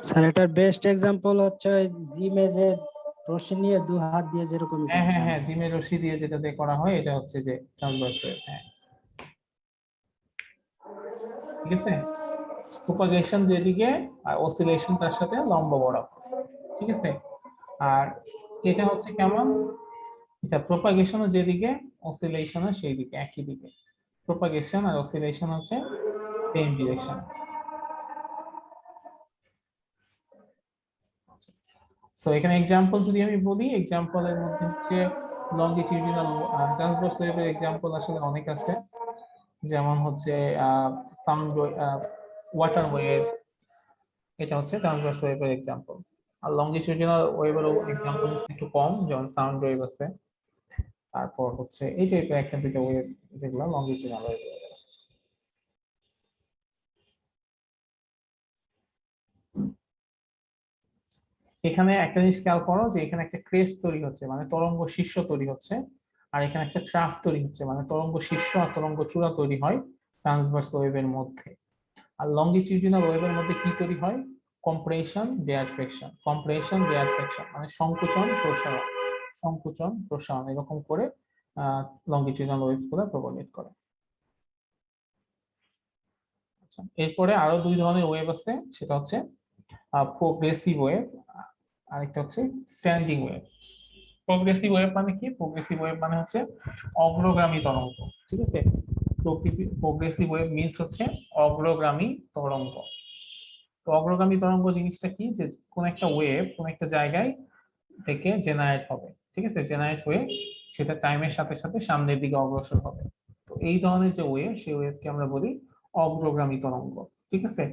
স্যার এটার বেস্ট এক্সাম্পল হচ্ছে ওই জিমে যে রশি নিয়ে দু হাত দিয়ে যেরকম হ্যাঁ হ্যাঁ হ্যাঁ, জিমের রশি দিয়ে যেটা দিয়ে করা হয়, এটা হচ্ছে যে ট্রান্সভার্স ওয়েভ। হ্যাঁ, ঠিক আছে, প্রপাগেশন যেদিকে আর অসিলেশন তার সাথে লম্ব বরাবর। ঠিক আছে, আর এটা হচ্ছে কেমন, এটা প্রপাগেশনও যেদিকে, অসিলেশনও সেই দিকে, একই দিকে। প্রপাগেশন আর অসিলেশন হচ্ছে সেম ডিরেকশন। সো এখানে এক্সাম্পল যদি আমি বলি, এক্সাম্পলের মধ্যে হচ্ছে লংগিটিউডিনাল ট্রান্সভার্স ওয়েভের এক্সাম্পল আসলে অনেক আছে, যেমন হচ্ছে সাউন্ড ওয়াটার ওয়েভ, এটা হচ্ছে ট্রান্সভার্স ওয়েভের এক্সাম্পল। আর লংগিটিউডিনাল ওয়েভের এক্সাম্পল একটু কম, যেমন সাউন্ড ওয়েভ আছে। তারপর হচ্ছে এই টাইপের একটা দুটো ওয়েভ যেগুলো লঙ্গিটিউডাল ওয়েভ। এখানে একটা জিনিস খেয়াল করো যে এখানে একটা ক্রেস্ট তৈরি হচ্ছে মানে তরঙ্গ শীর্ষ তৈরি হচ্ছে, আর এখানে একটা ট্রাফ তৈরি হচ্ছে মানে তরঙ্গ শীর্ষ আর তরঙ্গ চূড়া তৈরি হয় ট্রান্সভার্স ওয়েভের মধ্যে। আর লঙ্গিটিউডিনাল ওয়েভের মধ্যে কি তৈরি হয়? কম্প্রেশন ডিয়ারফ্রেকশন, কম্প্রেশন ডিয়ারফ্রেকশন মানে সংকুচন প্রসারণ, সংকুচন প্রসারণ এরকম করে লঙ্গিটিউডিনাল ওয়েভস গুলো প্রপাগেট করে। আচ্ছা, এরপরে আরো দুই ধরনের ওয়েভ আছে, সেটা হচ্ছে প্রোগ্রেসিভ ওয়েভ, আরেকটা হচ্ছে স্ট্যান্ডিং ওয়েভ। প্রোগ্রেসিভ ওয়েভ মানে কি? প্রোগ্রেসিভ ওয়েভ মানে হচ্ছে অগ্রগামী তরঙ্গ, ঠিক আছে? প্রোগ্রেসিভ ওয়েভ মিন্স হচ্ছে অগ্রগামী তরঙ্গ। তো অগ্রগামী তরঙ্গ জিনিসটা কি? যে কোন একটা ওয়েভ কোন একটা জায়গায় থেকে জেনারেট হবে, ঠিক আছে? জেনারেট হয়ে সেটা টাইমের সাথে সাথে সামনের দিকে অগ্রসর হবে। তো এই ধরনের যে ওয়েভ, সেই ওয়েভকে আমরা বলি অগ্রগামী তরঙ্গ, ঠিক আছে?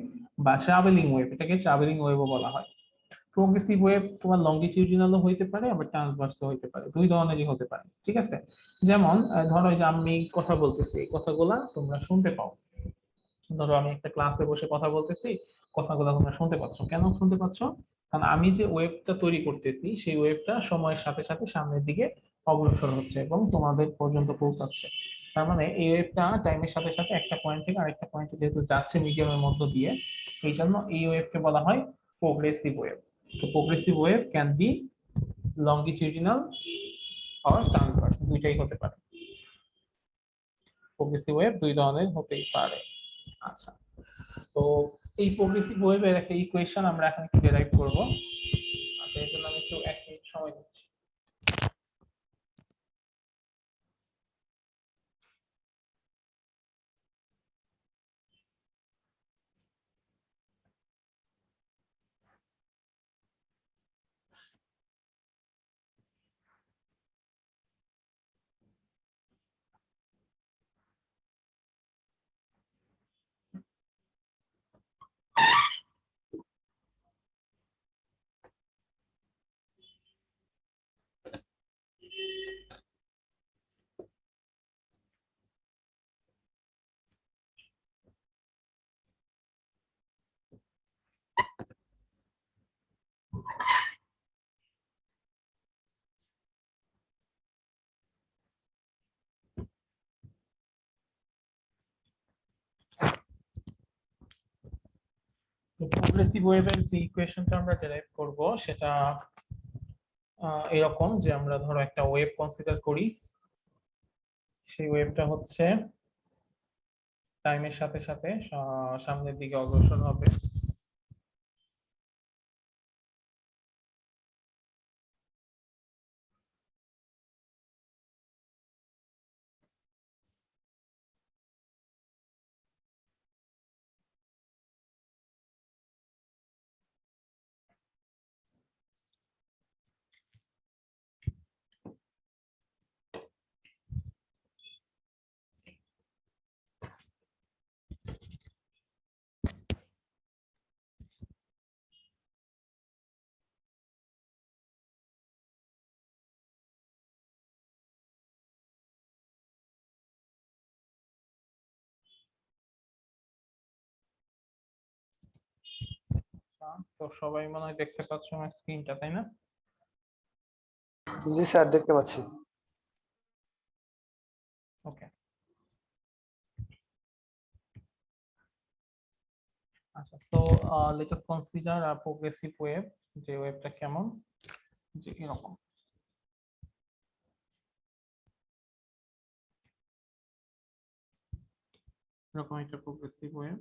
বা ট্রাভেলিং ওয়েভ, এটাকে ট্রাভেলিং ওয়েভও বলা হয়। প্রোগ্রেসিভ ওয়েভ তোমার লঙ্গিটিউডিনালও হইতে পারে আবার ট্রান্সভার্সও হইতে পারে, দুই ধরনেরই হতে পারে, ঠিক আছে? যেমন ধরো যে আমি কথা বলতেছি, এই কথাগুলা তোমরা শুনতে পাও। ধরো আমি একটা ক্লাসে বসে কথা বলতেছি, কথাগুলো তোমরা শুনতে পাচ্ছ। কেন শুনতে পাচ্ছ? কারণ আমি যে ওয়েবটা তৈরি করতেছি সেই ওয়েবটা সময়ের সাথে সাথে সামনের দিকে অগ্রসর হচ্ছে এবং তোমাদের পর্যন্ত পৌঁছাচ্ছে। তার মানে এই ওয়েবটা টাইমের সাথে সাথে একটা পয়েন্ট থেকে আরেকটা পয়েন্টে যেহেতু যাচ্ছে মিডিয়ামের মধ্য দিয়ে, এই জন্য এই ওয়েবকে বলা হয় প্রোগ্রেসিভ ওয়েভ। তো progressive wave can be longitudinal or transverse, দুইটাই হতে পারে। প্রোগ্রেসিভ ওয়েভ দুই ধরনের হতেই পারে। আচ্ছা, তো এই প্রোগ্রেসিভ ওয়েভের একটা ইকুয়েশন আমরা এখন একটু ডেরাইভ করব। আচ্ছা, এর জন্য আমি একটু 1 মিনিট সময় দিচ্ছি। তো প্রোগ্রেসিভ ওয়েভের যে ইকুয়েশনটা আমরা ডেরাইভ করব সেটা এরকম যে আমরা ধরো একটা ওয়েভ কনসিডার করি, সেই ওয়েভটা হচ্ছে টাইমের সাথে সাথে সামনের দিকে অগ্রসর হবে। তো সবাই মনে হয় দেখতে পাচ্ছ আমার স্ক্রিনটা, তাই না? জি স্যার, দেখতে পাচ্ছি। ওকে, আচ্ছা। সো লেট আস কনসিডার আ প্রোগ্রেসিভ ওয়েভ, যে ওয়েভটা কেমন, যে এরকম। এরকম একটা প্রোগ্রেসিভ ওয়েভ।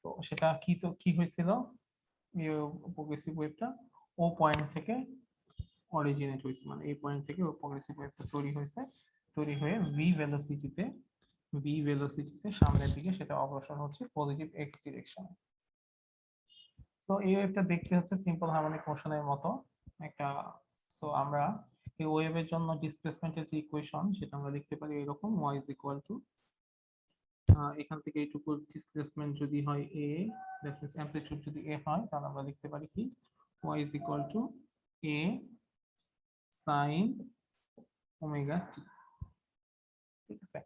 তো সেটা কি হয়েছিল, এই প্রোগ্রেসিভ ওয়েভটা ও পয়েন্ট থেকে অরিজিনেট হয়েছে, মানে এই পয়েন্ট থেকে ও প্রোগ্রেসিভ ওয়েভটা তৈরি হয়েছে, তৈরি হয়ে ভি ভেলোসিটিতে সামনের দিকে সেটা অগ্রসর হচ্ছে পজিটিভ এক্স ডিরেকশনে। তো এই ওয়েভটা দেখতে হচ্ছে সিম্পল হারমোনিক মোশনের মতো একটা। সো আমরা এই ওয়েভের জন্য ডিসপ্লেসমেন্টের যে ইকুয়েশন সেটা আমরা লিখতে পারি এরকম, y is equal to এখান থেকে এইটুকু ডিসপ্লেসমেন্ট যদি হয় a, দ্যাট মিন্স অ্যামপ্লিটিউড যদি a হয়, তাহলে আমরা লিখতে পারি কি y is equal to a sin omega t। ঠিক আছে,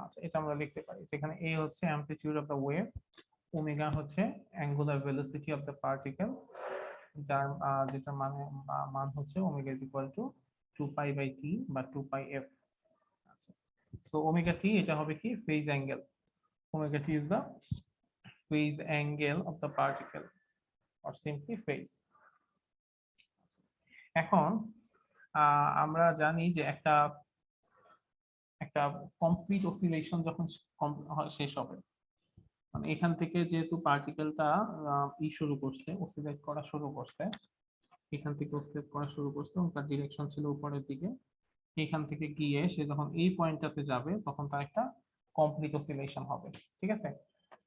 আচ্ছা এটা আমরা লিখতে পারি, যেখানে a হচ্ছে amplitude of the wave, omega হচ্ছে angular velocity of the particle, যার যেটা মানে মান হচ্ছে omega is equal two 2π/t বা 2πf। আচ্ছা, সো ওমেগা t এটা হবে কি phase angle, omega t is the phase angle of the particle or simply phase। এখন আমরা জানি যে একটা একটা কমপ্লিট অসিলেশন যখন শেষ হবে, মানে এখান থেকে যেহেতু পার্টিকেলটা শুরু করছে, অসিলেট করা শুরু করছে, এখান থেকে অসিলেট করা শুরু করছে এবং তার ডিরেকশন ছিল উপরের দিকে, এখান থেকে গিয়ে সে যখন এই পয়েন্টটাতে যাবে তখন তার একটা কমপ্লিট অসিলেশন হবে। ঠিক আছে,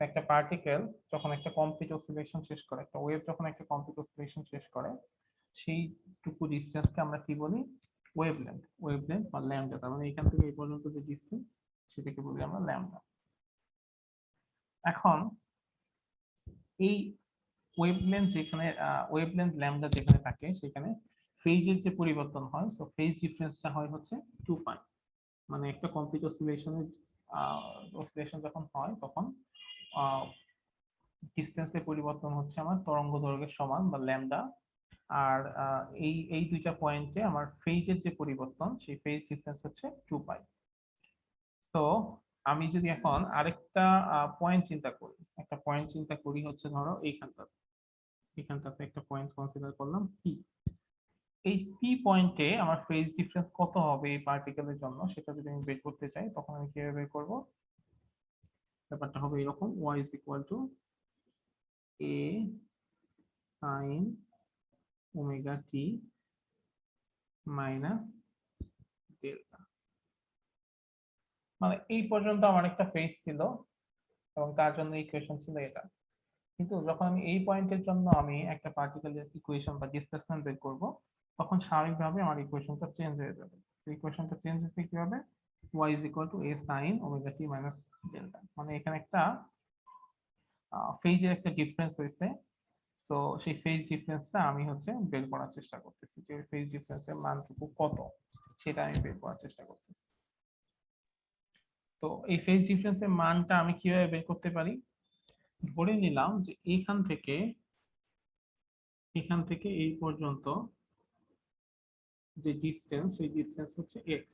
একটা পার্টিকেল যখন একটা কমপ্লিট অসিলেশন শেষ করে, একটা ওয়েভ যখন একটা কমপ্লিট অসিলেশন শেষ করে, সেইটুকু ডিসটেন্সকে আমরা কি বলি ওয়েভলেন্থ বা ল্যামডা। তার মানে এখান থেকে এই পর্যন্ত যে ডিসটেন্স সেটাকে বলি আমরা ল্যামডা। এখন এই ওয়েভলেন্থ ল্যামডা যেখানে থাকে সেখানে ফেজের যে পরিবর্তন হয়, সো ফেজ ডিফারেন্সটা হয় হচ্ছে 2π। মানে একটা কমপ্লিট অসিলেশন যখন হয় তখন ডিসটেন্সের পরিবর্তন হচ্ছে আমার তরঙ্গ দৈর্ঘ্যের সমান বা ল্যামডা। আর এই দুইটা পয়েন্টে আমার ফেজের যে পরিবর্তন, সেই ফেজ ডিফারেন্স হচ্ছে 2π। তো আমি যদি এখন আরেকটা পয়েন্ট চিন্তা করি হচ্ছে ধরো এখানটাতে একটা পয়েন্ট কনসিডার করলাম পি। এই পি পয়েন্টে আমার ফেজ ডিফারেন্স কত হবে এই পার্টিকেলের জন্য, সেটা যদি আমি বের করতে চাই তখন আমি কিভাবে বের করব? ব্যাপারটা হবে এরকম, y is equal to a sin omega t minus delta. মানে এই পর্যন্ত আমার একটা ফেজ ছিল এবং তার জন্য ইকুয়েশন ছিল এটা, কিন্তু যখন আমি এই পয়েন্টের জন্য আমি একটা পার্টিকেলের ইকুয়েশন বা ডিসপ্লেসমেন্ট বের করব, তখন স্বাভাবিকভাবে আমার ইকুয়েশনটা চেঞ্জ হয়ে যাবে। ইকুয়েশনটা চেঞ্জ হচ্ছে কিভাবে? y is equal to a sin omega t minus delta. মানে এখানে একটা ফেজের একটা ডিফারেন্স হয়েছে, সো সেই ফেজ ডিফারেন্সটা আমি হচ্ছে বের করার চেষ্টা করতেছি, যে ফেজ ডিফারেন্সের মানটুকু কত সেটা আমি বের করার চেষ্টা করতেছি। তো এই ফেজ ডিফারেন্সের মানটা আমি কিভাবে বের করতে পারি? ধরে নিলাম যে এখান থেকে এই পর্যন্ত যে ডিসটেন্স, সেই ডিসটেন্স হচ্ছে x।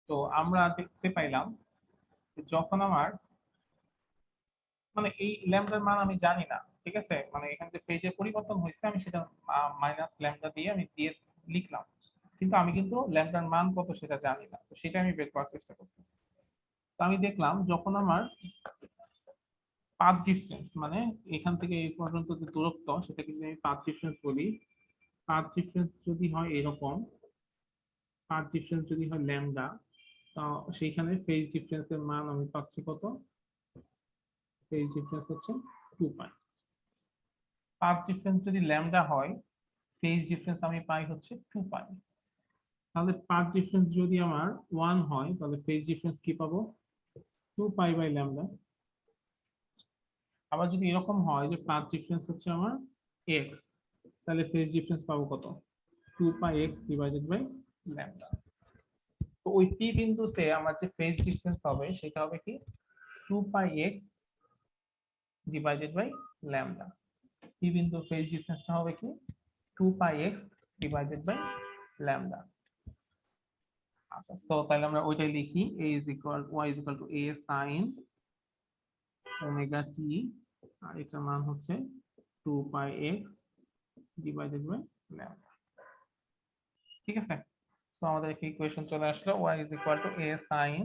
তো আমরা দেখতে পাইলাম যখন আমার মানে এই ল্যামডার মান আমি জানি না, ঠিক আছে, মানে এখানে যে ফেজের পরিবর্তন হয়েছে আমি সেটা মাইনাস ল্যামডা দিয়ে আমি দিয়ে লিখলাম, কিন্তু আমি কিন্তু ল্যামডার মান কত সেটা জানি না, তো সেটা আমি বের করার চেষ্টা করতেছি। তো আমি দেখলাম যখন আমার পাথ ডিফারেন্স, মানে এখান থেকে এই পর্যন্ত যে দূরত্ব সেটাকে যদি আমি পাথ ডিফারেন্স বলি, পাথ ডিফারেন্স যদি হয় এরকম, পাথ ডিফারেন্স যদি হয় ল্যামডা, তো সেইখানে ফেজ ডিফারেন্সের মান আমি পাচ্ছি কত? ফেজ ডিফারেন্স হচ্ছে 2π। পাথ ডিফারেন্স যদি ল্যামডা হয়, ফেজ ডিফারেন্স আমি পাই হচ্ছে 2π। তাহলে পাথ ডিফারেন্স যদি আমার 1 হয়, তাহলে ফেজ ডিফারেন্স কি পাবো? 2π/ল্যামডা। আবার যদি এরকম হয় যে পাথ ডিফারেন্স হচ্ছে আমার x, তাহলে ফেজ ডিফারেন্স পাবো কত? 2πx/ল্যামডা। তো ওই পি বিন্দুতে আমার যে ফেজ ডিফারেন্স হবে সেটা হবে কি 2πx/ল্যামডা। পি বিন্দু ফেজ ডিফারেন্সটা হবে কি 2πx/ল্যামডা। আচ্ছা, সো তাহলে আমরা ওইটাই লিখি, y is equal to a sin omega t, আর এটার মান হচ্ছে 2πx/ল্যামডা। ঠিক আছে, সো আমাদের একটা ইকুয়েশন চলে আসলো, y is equal to a sin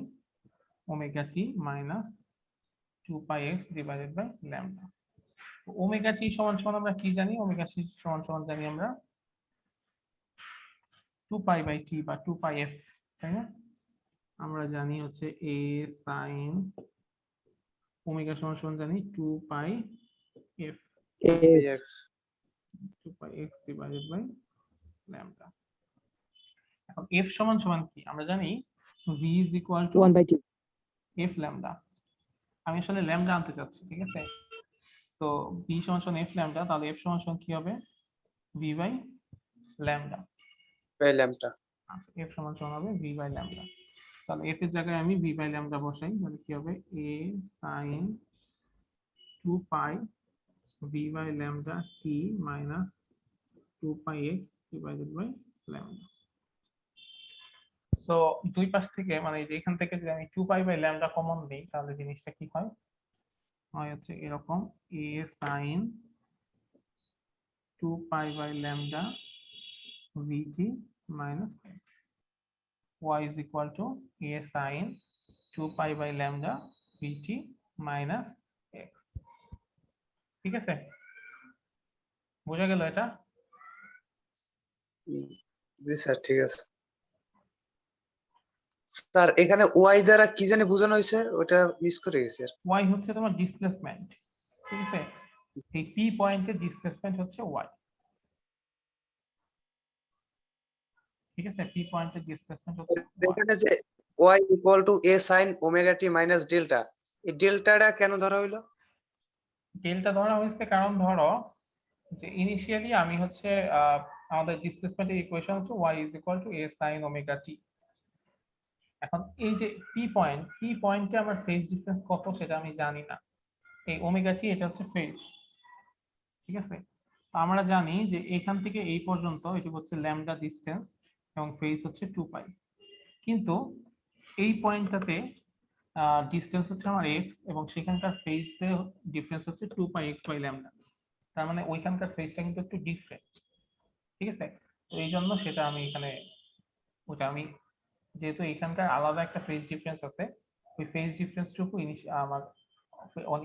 omega t minus 2πx/ল্যামডা। ওমেগা t সমান সমান আমরা কি জানি? ওমেগা t সমান সমান জানি আমরা 2π/t বা 2πf, তাই না? আমরা জানি হচ্ছে a sin ওমেগা সমান সমান জানি 2πf, 2πx/ল্যামডা। এখন f সমান সমান কি আমরা জানি? v is equal to 1/t F lambda, আমি আসলে ল্যামডা আনতে চাচ্ছি, ঠিক আছে। তো বি সমান সমান এফ ল্যামডা, তাহলে এফ সমান সমান কি হবে, ভি বাই ল্যামডা। ল্যাম্পটা আচ্ছা, এফ সমান সমান হবে ভি বাই ল্যামডা। তাহলে এফ এর জায়গায় আমি ভি বাই ল্যামডা বসাই, তাহলে কি হবে, a sine 2 pi v by lambda t minus 2 pi x divided by lambda. So দুই পাশ থেকে মানে এই যে এখান থেকে যদি আমি 2 পাই বাই ল্যামডা কমন দিই, তাহলে জিনিসটা কি হয়, হয় হচ্ছে এরকম, a sine 2 pi by lambda v t minus x, y is equal to a sin 2 pi by lambda vt minus x। ঠিক আছে, বোঝা গেল এটা? জি স্যার, ঠিক আছে স্যার। এখানে ওয়াই দ্বারা কি জানি বোঝানো হয়েছে, ওটা মিস করে গেছি আর। y হচ্ছে তোমার ডিসপ্লেসমেন্ট, ঠিক আছে, এই p পয়েন্টের ডিসপ্লেসমেন্ট হচ্ছে y, ঠিক আছে, p পয়েন্টের ডিসপ্লেসমেন্ট হচ্ছে y। এখানে যে y equal to a sine omega t minus delta, এই ডেল্টাটা কেন ধরা হইলো? ডেল্টা ধরা হয়েছে কারণ ধরো যে ইনিশিয়ালি আমি হচ্ছে আমাদের ডিসপ্লেসমেন্টের ইকুয়েশন হচ্ছে y is equal to a sin omega t। এখন এই যে পি পয়েন্টে আমার ফেজ ডিফারেন্স কত সেটা আমি জানি না, এই ওমেগা টি এটা হচ্ছে ফেজ, ঠিক আছে। তো আমরা জানি যে এখান থেকে এই পর্যন্ত এটি হচ্ছে ল্যামডা ডিসটেন্স এবং ফেজ হচ্ছে 2 পাই, কিন্তু এই পয়েন্টটাতে ডিসটেন্স হচ্ছে আমার এক্স এবং সেখানকার ফেজে ডিফারেন্স হচ্ছে 2 পাই এক্স বাই ল্যামডা, তার মানে ওইখানকার ফেজটা কিন্তু একটু ডিফারেন্ট, ঠিক আছে। তো এই জন্য সেটা আমি এখানে ওটা আমি যেহেতু এখানকার আলাদা একটা ফেজ ডিফারেন্স আছে, ওই ফেজ ডিফারেন্সটুকু আমার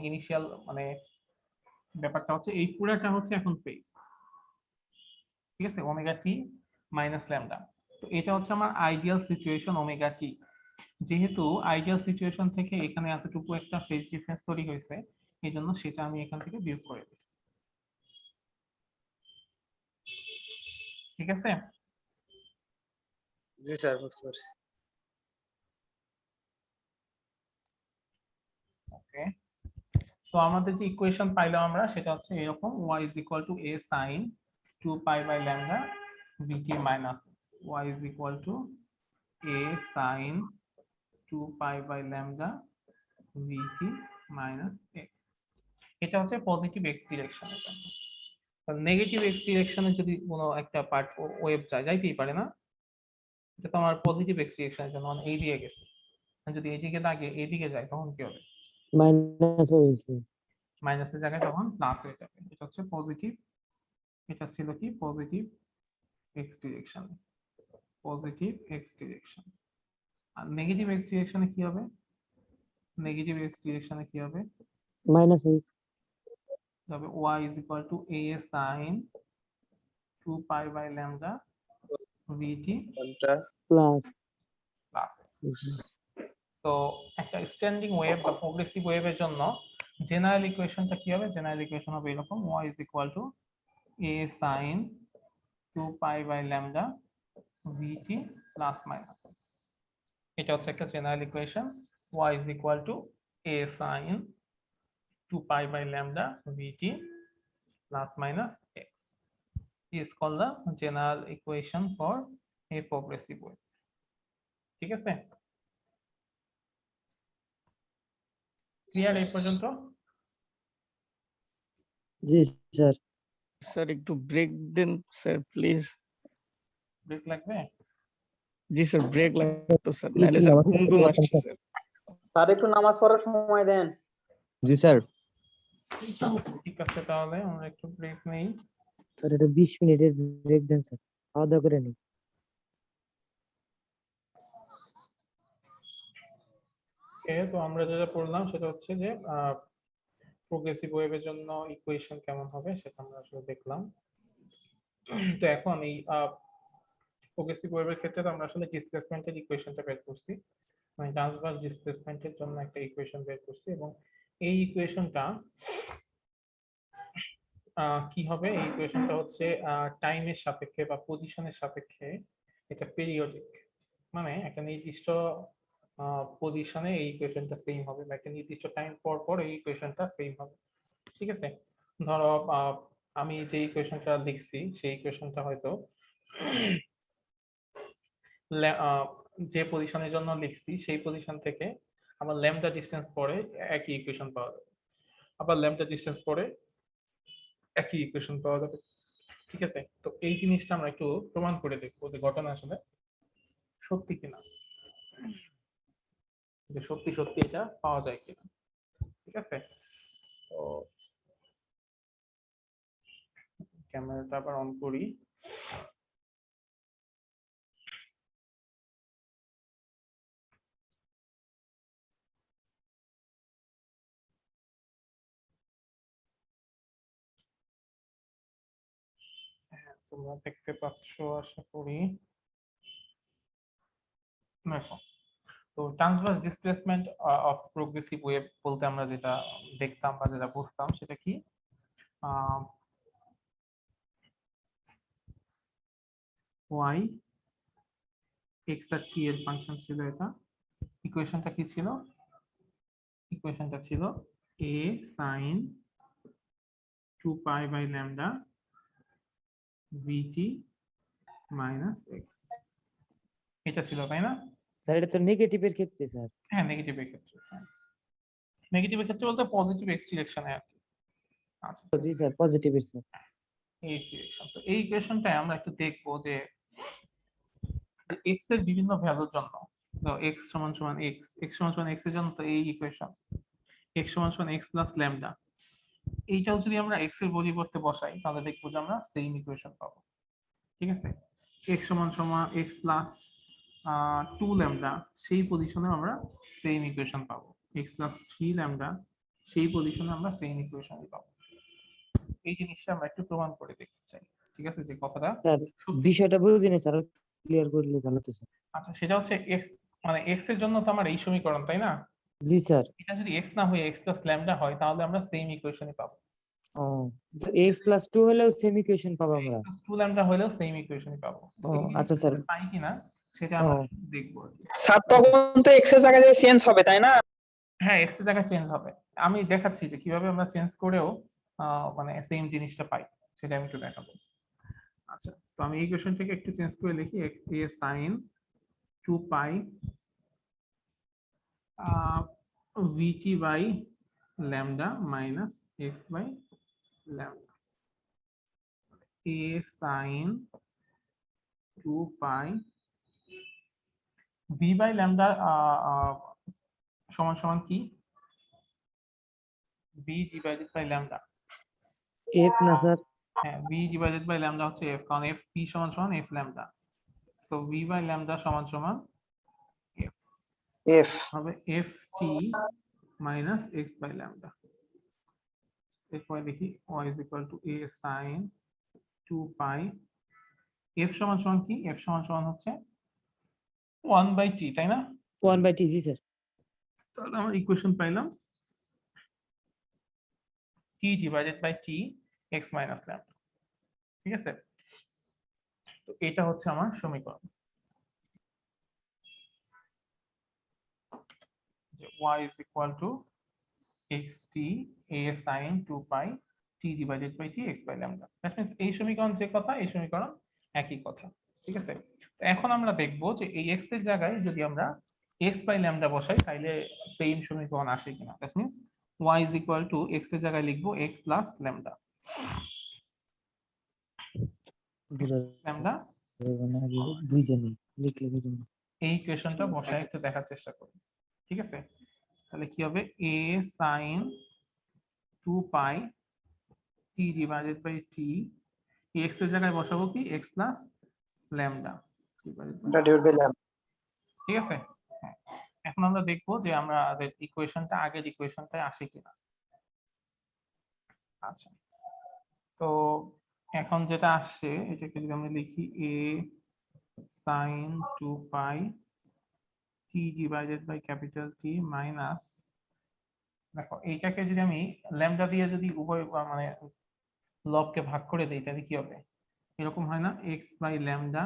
ইনিশিয়াল মানে ব্যাপারটা হচ্ছে এই পুরাটা হচ্ছে এখন ফেজ, ঠিক আছে, ওমেগা টি মাইনাস ল্যামডা। তো এটা হচ্ছে আমার আইডিয়াল সিচুয়েশন ওমেগা টি, যেহেতু আইডিয়াল সিচুয়েশন থেকে এখানে এতটুকু একটা ফেজ ডিফারেন্স তৈরি হয়েছে, এই জন্য সেটা আমি এখান থেকে বিয়োগ করে দিচ্ছি, ঠিক আছে। জি স্যার, বুঝতে পারছি। ওকে, তো আমাদের যে ইকুয়েশন পাইলাম আমরা সেটা হচ্ছে এরকম, y is equal to a sin 2 pi by lambda vt minus x, y is equal to a sin 2 pi by lambda vt minus x। এটা হচ্ছে পজিটিভ x ডিরেকশনের জন্য। নেগেটিভ x ডিরেকশনে যদি কোনো একটা পার্ট ওয়েভ যাইতেই পারে না, এটা তো আমার পজিটিভ x ডিরেকশনের জন্য, মানে এই দিয়ে গেছে, যদি এইদিকে না গিয়ে এইদিকে যায় তখন কি হবে, মাইনাস হয়েছে। মাইনাসের জায়গায় তখন প্লাস হয়ে যাবে। এটা হচ্ছে পজিটিভ, এটা ছিল কি positive x direction, positive x direction. আর নেগেটিভ এক্স ডিরেকশনে কি হবে, নেগেটিভ এক্স ডিরেকশনে কি হবে, মাইনাস হয়েছে। তবে y is equal to a sin 2 pi by lambda vt কোনটা? Plus plus x। তো একটা স্ট্যান্ডিং ওয়েভ বা প্রোগ্রেসিভ ওয়েভের জন্য জেনারেল ইকুয়েশনটা কি হবে, জেনারেল ইকুয়েশন হবে এরকম, y is equal to a sin 2 pi by lambda vt plus minus x। এটা হচ্ছে একটা general equation, y is equal to a sin 2 pi by lambda vt plus minus x is called the general equation for a progressive wave। ঠিক আছে, clear এই পর্যন্ত? জি sir. Sir একটু break দেন স্যার প্লিজ। ব্রেক লাগবে? জি sir, break লাগবে তো স্যার, নাহলে স্যার ঘুম ঘুম আসছে স্যার। স্যার একটু নামাজ পড়ার সময় দেন। জি স্যার। ঠিক আছে, তাহলে আমরা একটু ব্রেক নেই। স্যার এটা 20 মিনিটের ব্রেক দেন স্যার, খাওয়া দাওয়া করে নিন। তো আমরা যেটা পড়লাম সেটা হচ্ছে যে প্রোগ্রেসিভ ওয়েভের জন্য ইকুয়েশন কেমন হবে সেটা আমরা আসলে দেখলাম। তো এখন এই প্রোগ্রেসিভ ওয়েভের ক্ষেত্রে তো আমরা আসলে ডিসপ্লেসমেন্টের ইকুয়েশনটা বের করছি, মানে ট্রান্সভার্স ডিসপ্লেসমেন্টের জন্য একটা ইকুয়েশন বের করছি, এবং এই ইকুয়েশনটা কি হবে, এই ইকুয়েশনটা হচ্ছে টাইমের সাপেক্ষে বা পজিশনের সাপেক্ষে এটা পিরিয়ডিক, মানে একটা নির্দিষ্ট পজিশনে এই ইকুয়েশনটা সেম হবে, বা একটা নির্দিষ্ট টাইম পর পর এই ইকুয়েশনটা সেম হবে। ঠিক আছে, ধরো আমি যে ইকুয়েশনটা লিখছি সেই ইকুয়েশনটা হয়তো যে পজিশনের জন্য লিখছি সেই পজিশন থেকে আমার ল্যামডা ডিসটেন্স পরে একই ইকুয়েশন পাওয়া যাবে, আবার ল্যামডা ডিসটেন্স পরে একই ইকুয়েশন পাওয়া যাবে। ঠিক আছে, তো এই জিনিসটা আমরা একটু প্রমাণ করে দেখবো যে ঘটনা আসলে সত্যি কিনা, যে সত্যি সত্যি এটা পাওয়া যায় কিনা। ঠিক আছে, তো ক্যামেরাটা আবার অন করি। হ্যাঁ, তোমরা দেখতে পাচ্ছ আশা করি। দেখো, তো transverse displacement of progressive wave বলতে আমরা যেটা দেখতাম বা যেটা বুঝতাম সেটা কি, ওয়াই এক্স আর টি এর ফাংশন ছিল এটা। ইকুয়েশনটা কি ছিল? ইকুয়েশনটা ছিল a sin 2 pi by lambda vt minus x, এটা ছিল, তাই না? স্যার এটা তো নেগেটিভের ক্ষেত্রে স্যার। হ্যাঁ, নেগেটিভের ক্ষেত্রে, নেগেটিভের ক্ষেত্রে বলতে পজিটিভ এক্স ডিরেকশনে আর কি। আচ্ছা, জি স্যার, পজিটিভের স্যার। এই ডিরেকশন। তো এই ইকুয়েশনটায় আমরা একটু দেখবো যে এক্স এর বিভিন্ন ভ্যালুর জন্য, তো এক্স সমান সমান এক্স, এক্স সমান সমান এক্স এর জন্য তো এই ইকুয়েশন এক্স সমান সমান এক্স প্লাস ল্যামডা, এইটাও যদি আমরা এক্স এর পরিবর্তে বসাই তাহলে দেখবো যে আমরা সেম ইকুয়েশন পাবো। ঠিক আছে, এক্স সমান সমান এক্স প্লাস 2 ল্যামডা, সেই পজিশনে আমরা সেম ইকুয়েশন পাবো। এক্স প্লাস 3 ল্যামডা, সেই পজিশনে আমরা সেম ইকুয়েশন পাবো। এই জিনিসটা আমরা একটু প্রমাণ করে দেখতে চাই। ঠিক আছে, যে কথাটা স্যার বিষয়টা বুঝিনি স্যার, ক্লিয়ার করলে ভালো হতো স্যার। আচ্ছা, সেটা হচ্ছে এক্স মানে এক্স এর জন্য তো আমার এই সমীকরণ, তাই না? জি স্যার। এটা যদি এক্স না হয়ে এক্স প্লাস ল্যামডা হয় তাহলে আমরা সেম ইকুয়েশনই পাবো। ও, এক্স প্লাস 2 হলেও সেম ইকুয়েশন পাবো আমরা। এক্স প্লাস 2 ল্যামডা হলেও সেম ইকুয়েশনই পাবো। ও এই আচ্ছা জিনিসটা স্যার। আমরা পাই কিনা সেটা আমরা দেখবো আর কি। স্যার তখন তো এক্স এর জায়গায় চেঞ্জ হবে তাই না? হ্যাঁ, এক্স এর জায়গায় চেঞ্জ হবে। আমি দেখাচ্ছি যে কিভাবে আমরা চেঞ্জ করেও মানে সেম জিনিসটা পাই, সেটা আমি একটু দেখাবো। আচ্ছা, তো আমি এই ইকুয়েশনটাকে একটু চেঞ্জ করে লিখি, x a sin 2 pi vt by lambda minus x by lambda, a sin 2 pi v by lambda সমান সমান কি? v divided by lambda, F না স্যার? হ্যাঁ, v divided by lambda হচ্ছে f, কারণ f p সমান সমান f lambda, so v by lambda সমান সমান f f হবে f t minus x by lambda। এরপরে দেখি y is equal to a sin 2 pi, f সমান সমান কি? f সমান সমান হচ্ছে 1 by t, তাই না? 1/t, জি স্যার। তাহলে আমরা ইকুয়েশন পাইলাম t divided by t x minus lambda। ঠিক আছে, তো এটা হচ্ছে আমার সমীকরণ, যে y is equal to xt a sin 2 pi t divided by t x by lambda। That means এই সমীকরণ যে কথা, এই সমীকরণ একই কথা। ঠিক আছে, তো এখন আমরা দেখব যে এই x এর জায়গায় যদি আমরা x by lambda বসাই তাহলে সেম সমীকরণ আসে কিনা। That means y is equal to x এর জায়গায় লিখবো x plus lambda, lambda বুঝিনি, লিখলে বুঝিনি। এই ইকুয়েশনটা বসায় একটু দেখার চেষ্টা করি। ঠিক আছে, তাহলে কি হবে? a sin 2 pi t divided by t, x এর জায়গায় বসাবো কি? x plus lambda divided by, divide by lambda. ঠিক আছে। হ্যাঁ, এখন আমরা দেখবো যে আমরা ইকুয়েশনটা আগের ইকুয়েশনটায় আসে কিনা। আচ্ছা, তো এখন যেটা আসছে এটাকে যদি আমরা লিখি a sin 2 pi t divided by capital T minus, দেখো এইটাকে যদি আমি ল্যামডা দিয়ে যদি উভয় মানে লবকে ভাগ করে দেই তাহলে কি হবে? এরকম হয় না, x by lambda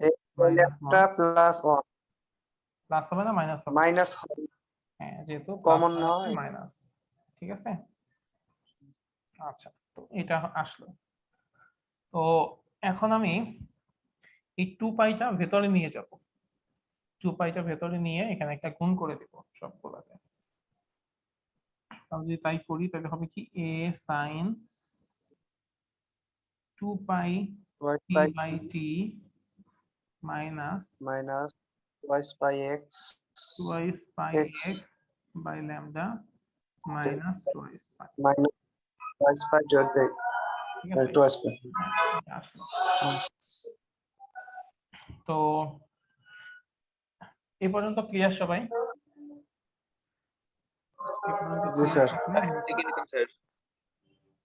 minus 1 lambda plus 1 plus হবে না মাইনাস হবে? মাইনাস হ্যাঁ, যেহেতু কমন না হয়। মাইনাস, ঠিক আছে। আচ্ছা, তো এটা আসলো। তো এখন আমি এই 2 পাইটা ভেতরে নিয়ে যাব, 2 পাইটা ভেতরে নিয়ে এখানে একটা গুণ করে দেব সবগুলোতে। তাহলে যদি তাই করি তাহলে হবে কি a sin 2 pi y t by by t minus minus y by x twice pi x x by lambda minus twice pi, minus y by divide by ঠিক আছে। 2y by. এটা আসলো। তো এই পর্যন্ত ক্লিয়ার সবাই? এই পর্যন্ত জি clear স্যার। থাকলে লিখে নিতাম স্যার,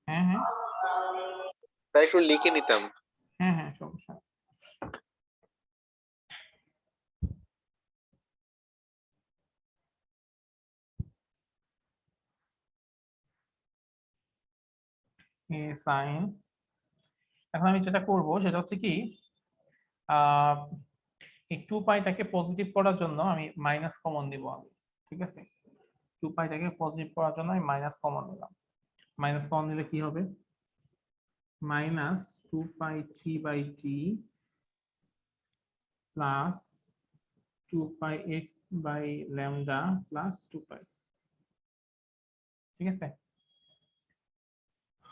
হ্যাঁ হ্যাঁ তাই একটু লিখে নিতাম। হ্যাঁ হ্যাঁ সমস্যা নেই। a sin, এখন আমি যেটা করব সেটা হচ্ছে কি এই 2 পাইটাকে পজিটিভ করার জন্য আমি মাইনাস কমন দিব আমি, ঠিক আছে। 2 পাইটাকে পজিটিভ করার জন্য আমি মাইনাস কমন নিলাম। মাইনাস কমন নিলে কি হবে? Minus 2 pi t by t plus 2 pi x by lambda plus 2 pi, ঠিক আছে।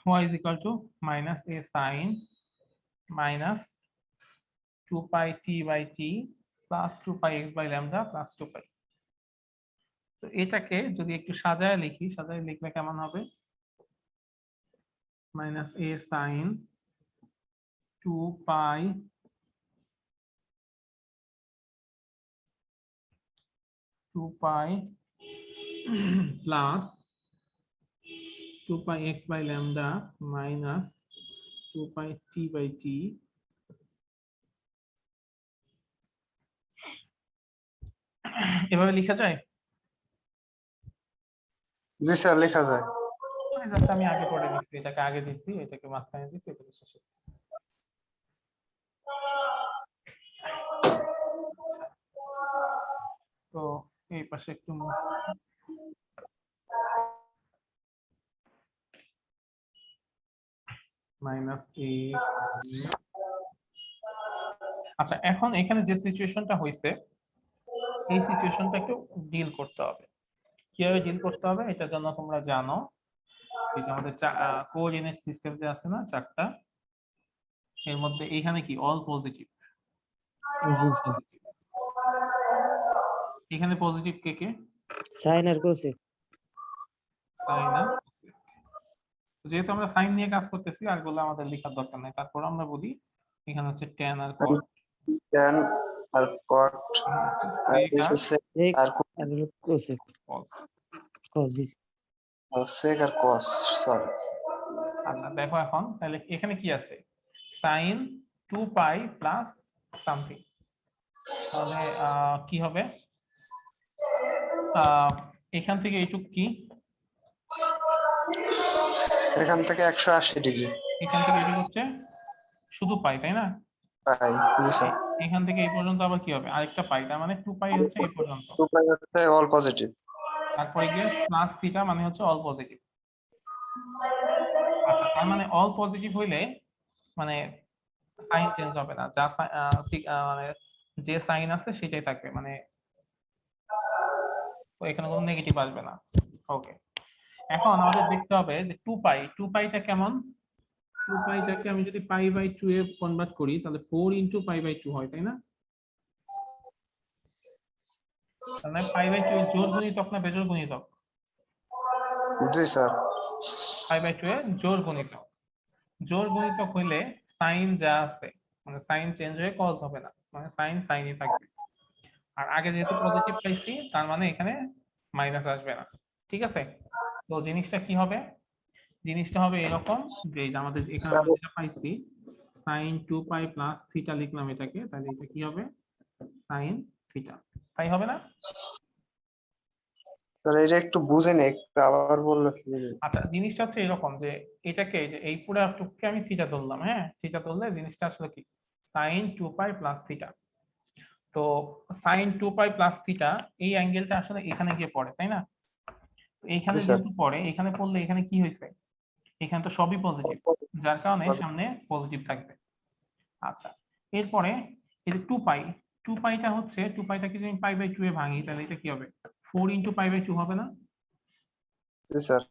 y is equal to minus a sin minus 2 pi t by t plus 2 pi x by lambda plus 2 pi। তো এটাকে যদি একটু সাজায় লিখি, সাজায় লিখলে কেমন হবে? minus a sin 2 pi plus 2 pi x by lambda minus 2 pi t by t এভাবে লেখা যায়? জি স্যার লেখা যায়। জাস্ট আমি আগে পড়ে লিখছি, এটাকে আগে দিছি, এটাকে মাঝখানে দিছি, এটাকে শেষে দিছি। তো এই পাশে একটু মাইনাস a। আচ্ছা, এখন এখানে যে সিচুয়েশনটা হয়েছে এই সিচুয়েশনটা একটু ডিল করতে হবে। কিভাবে ডিল করতে হবে এটার জন্য তোমরা জানো যে আমাদের কোঅর্ডিনেট সিস্টেম যে আছে না চারটা, এর মধ্যে এখানে কি অল পজিটিভ, এখানে পজিটিভ কে কে? সাইন আর কোসেক। সাইন আর কোসেক। যেহেতু আমরা সাইন নিয়ে কাজ করতেছি আর গুলো আমাদের লেখার দরকার নাই, তারপর আমরা বলি এখানে হচ্ছে tan আর cot, tan আর cot আর sec আর cosec cos। Cos this. sec আর cos সরি। আচ্ছা দেখো এখন তাহলে এখানে কি আছে? sin 2 পাই প্লাস সামথিং, তাহলে কি হবে? এখান থেকে এইটুক কি? এখান থেকে 180 ডিগ্রি। এখান থেকে এইটুক হচ্ছে শুধু পাই, তাই না? পাই জি স্যার। এখান থেকে এই পর্যন্ত আবার কি হবে? আরেকটা পাই, তার মানে 2 পাই হচ্ছে এই পর্যন্ত। 2 পাই হচ্ছে অল পজিটিভ। তারপরে গিয়ে প্লাস থিটা মানে হচ্ছে অল পজিটিভ। আচ্ছা, তার মানে অল পজিটিভ হইলে মানে সাইন চেঞ্জ হবে না, যা মানে যে সাইন আছে সেটাই থাকবে, মানে তো এখানে কোনো নেগেটিভ আসবে না। ওকে, এখন আমাদের দেখতে হবে যে 2 পাইটা কেমন? 2 পাইটাকে আমি যদি পাই বাই 2 এ কনভার্ট করি তাহলে 4 ইনটু পাই বাই 2 হয়, তাই না? তাহলে পাই বাই 2 এর জোড় গুণিতক না বেজোড় গুণিতক? জি স্যার। পাই বাই 2 এর জোড় গুণিতক। জোড় গুণিতক হইলে সাইন যা আছে মানে সাইন চেঞ্জ হয়ে কজ হবে না, মানে সাইন সাইনই থাকবে। আর আগে যেহেতু পজিটিভ পাইছি তার মানে এখানে মাইনাস আসবে না, ঠিক আছে। তো জিনিসটা কি হবে? জিনিসটা হবে এরকম যে এই যে আমাদের এখানে আমরা যেটা পাইছি sin 2 পাই প্লাস থিটা লিখলাম এটাকে, তাহলে এটা কি হবে? sin থিটা, তাই হবে না? স্যার এটা একটু বুঝেন, একটু আবার বললে কি হবে? আচ্ছা, জিনিসটা হচ্ছে এরকম যে এটাকে যে এই পুরো টুককে আমি থিটা ধরলাম, হ্যাঁ থিটা ধরলে জিনিসটা আসলে কি sin 2 পাই প্লাস থিটা। তো সাইন 2 পাই প্লাস থিটা এই অ্যাঙ্গেলটা আসলে এখানে গিয়ে পড়ে, তাই না? তো এইখানে জি, স্যার। যেহেতু পড়ে, এখানে পড়লে এখানে কি হয়েছে, এখানে তো সবই পজিটিভ, যার কারণে সামনে পজিটিভ থাকবে। আচ্ছা, এরপরে এই যে 2 পাই, 2 পাইটা হচ্ছে 2 পাইটাকে যদি আমি পাই বাই 2 এ ভাঙি তাহলে এটা কি হবে, 4 ইনটু পাই বাই 2 হবে না? জি স্যার।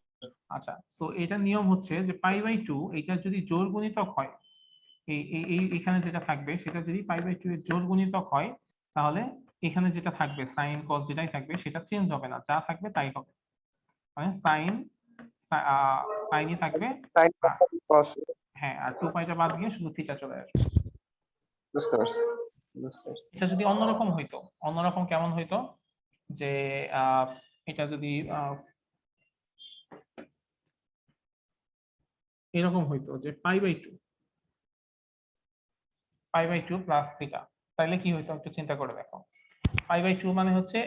আচ্ছা, সো এটা নিয়ম হচ্ছে যে পাই বাই 2 এটা যদি জোড় গুণিতক হয়, এই এই এই এখানে যেটা থাকবে সেটা যদি পাই বাই 2 এর জোড় গুণিতক হয়, তাহলে এখানে যেটা থাকবে সাইন কস যেটাই থাকবে সেটা চেঞ্জ হবে না, যা থাকবে তাই হবে। মানে সাইনই থাকবে, সাইন কস। হ্যাঁ, আর 2 পাইটা বাদ গিয়ে শুধু থিটা চলে আসবে। বুঝতে পারছি, বুঝতে পারছি। এটা যদি অন্যরকম হইতো, অন্যরকম কেমন হইতো, যে এটা যদি এরকম হইতো যে পাই বাই 2 প্লাস থিটা, তাহলে কি হইতো একটু চিন্তা করে দেখো। পাই বাই 2 মানে হচ্ছে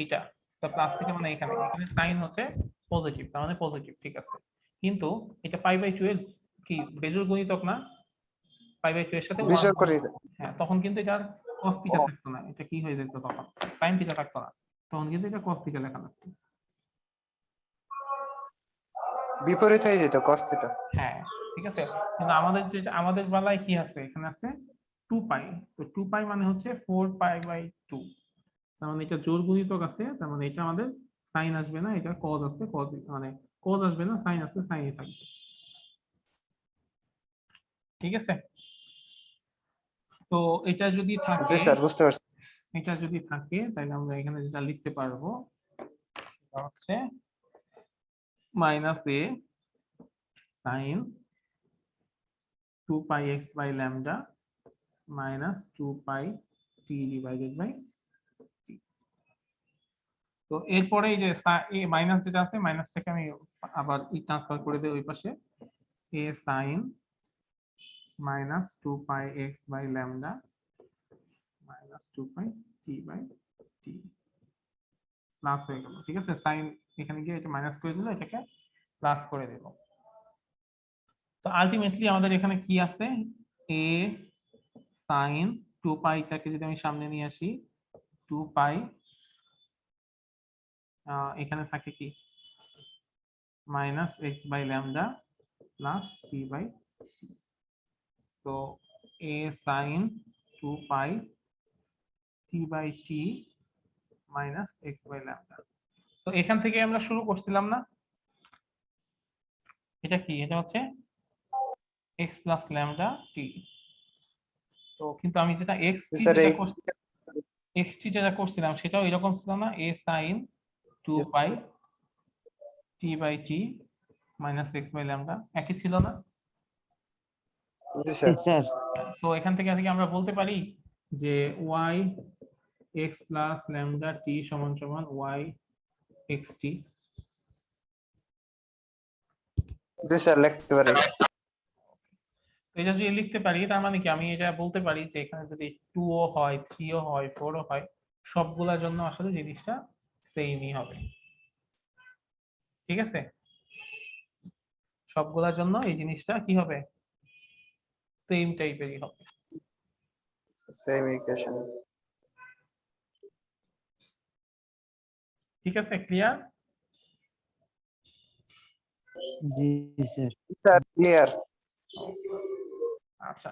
এইটা, তো প্লাস থিটা মানে এখানে এখানে সাইন হচ্ছে পজিটিভ, তার মানে পজিটিভ, ঠিক আছে। কিন্তু এটা পাই বাই 2 এর কি বেজোড় গুণিতক না, পাই বাই 2 এর সাথে 1 বিজয় করে হ্যাঁ, তখন কিন্তু এটা cos থিটা থাকতো না, এটা কি হয়ে যেত তখন, sin থিটা থাকতো না, তখন কিন্তু এটা cos থিটা লেখা লাগতো। বিপরীত হয়ে যেত কস থিটা। হ্যাঁ, ঠিক আছে। কিন্তু আমাদের যেটা আমাদের বেলায় কি আছে, এখানে আছে 2 পাই, তো 2 পাই মানে হচ্ছে 4 পাই বাই 2, তার মানে এটা জোড় গুণিতক আছে, তার মানে এটা আমাদের সাইন আসবে না, এটা cos আছে, cos মানে cos আসবে না, সাইন আছে, সাইনই থাকবে, ঠিক আছে। তো এটা যদি জি থাকে, স্যার, বুঝতে পারছি। এটা যদি থাকে তাহলে আমরা এখানে যেটা লিখতে পারবো সেটা হচ্ছে minus a sine 2 pi x by lambda minus 2 pi t divided by টি। তো এরপরে এই যে মাইনাস যেটা আছে, মাইনাসটাকে আমি আবার ট্রান্সফার করে দেই ওই পাশে, a sine minus 2 pi x by lambda minus 2 pi t by T plus হয়ে গেল, ঠিক আছে। সাইন এখানে গিয়ে এটা মাইনাস করে দিল, এটাকে প্লাস করে দেব। তো আলটিমেটলি আমাদের এখানে কি আছে, এ সাইন 2 পাইটাকে যদি আমি সামনে নিয়ে আসি, 2 পাই এখানে থাকে কি minus x by lambda plus t by, তো a sine 2 pi t by T minus x by lambda. তো এখান থেকে আমরা শুরু করছিলাম না, এটা কি, এটা হচ্ছে এক্স প্লাস ল্যামডা টি। তো কিন্তু আমি যেটা এক্স জি টি স্যার। যেটা এই এক্স টি যেটা করছিলাম সেটাও এরকম ছিল না, a sine 2 pi t by T minus x by lambda, একই ছিল না? জি স্যার। স্যার সো এখান থেকে আমরা বলতে পারি যে y x plus lambda t সমান সমান y x t। জি স্যার, লিখতে পারি। তো এটা যদি লিখতে পারি তার মানে কি আমি এটা বলতে পারি যে এখানে যদি 2 ও হয় 3 ও হয় 4 ও হয়, সবগুলোর জন্য আসলে জিনিসটা সেমই হবে, ঠিক আছে। সবগুলোর জন্য এই জিনিসটা কি হবে, সেম টাইপেরই হবে, সেম ইকুয়েশন। ঠিক আছে, ক্লিয়ার? জি স্যার স্যার ক্লিয়ার। আচ্ছা,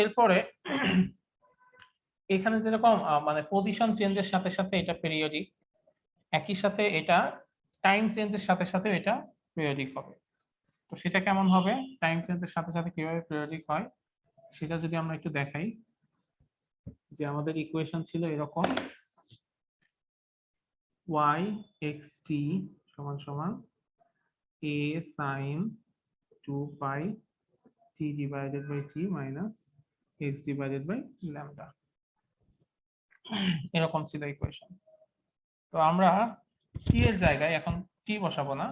এরপরে এখানে যেরকম মানে পজিশন চেঞ্জের সাথে সাথে এটা পিরিয়ডিক, একই সাথে এটা টাইম চেঞ্জের সাথে সাথে এটা পিরিয়ডিক হবে। তো সেটা কেমন হবে, টাইম চেঞ্জের সাথে সাথে কিভাবে পিরিয়ডিক হয় সেটা যদি আমরা একটু দেখাই, যে আমাদের ইকুয়েশন ছিল এরকম, y x t সমান সমান a sin 2 pi t divided by t minus x divided by lambda, এরকম ছিল ইকুয়েশন। তো আমরা t এর জায়গায় এখন t বসাবো না,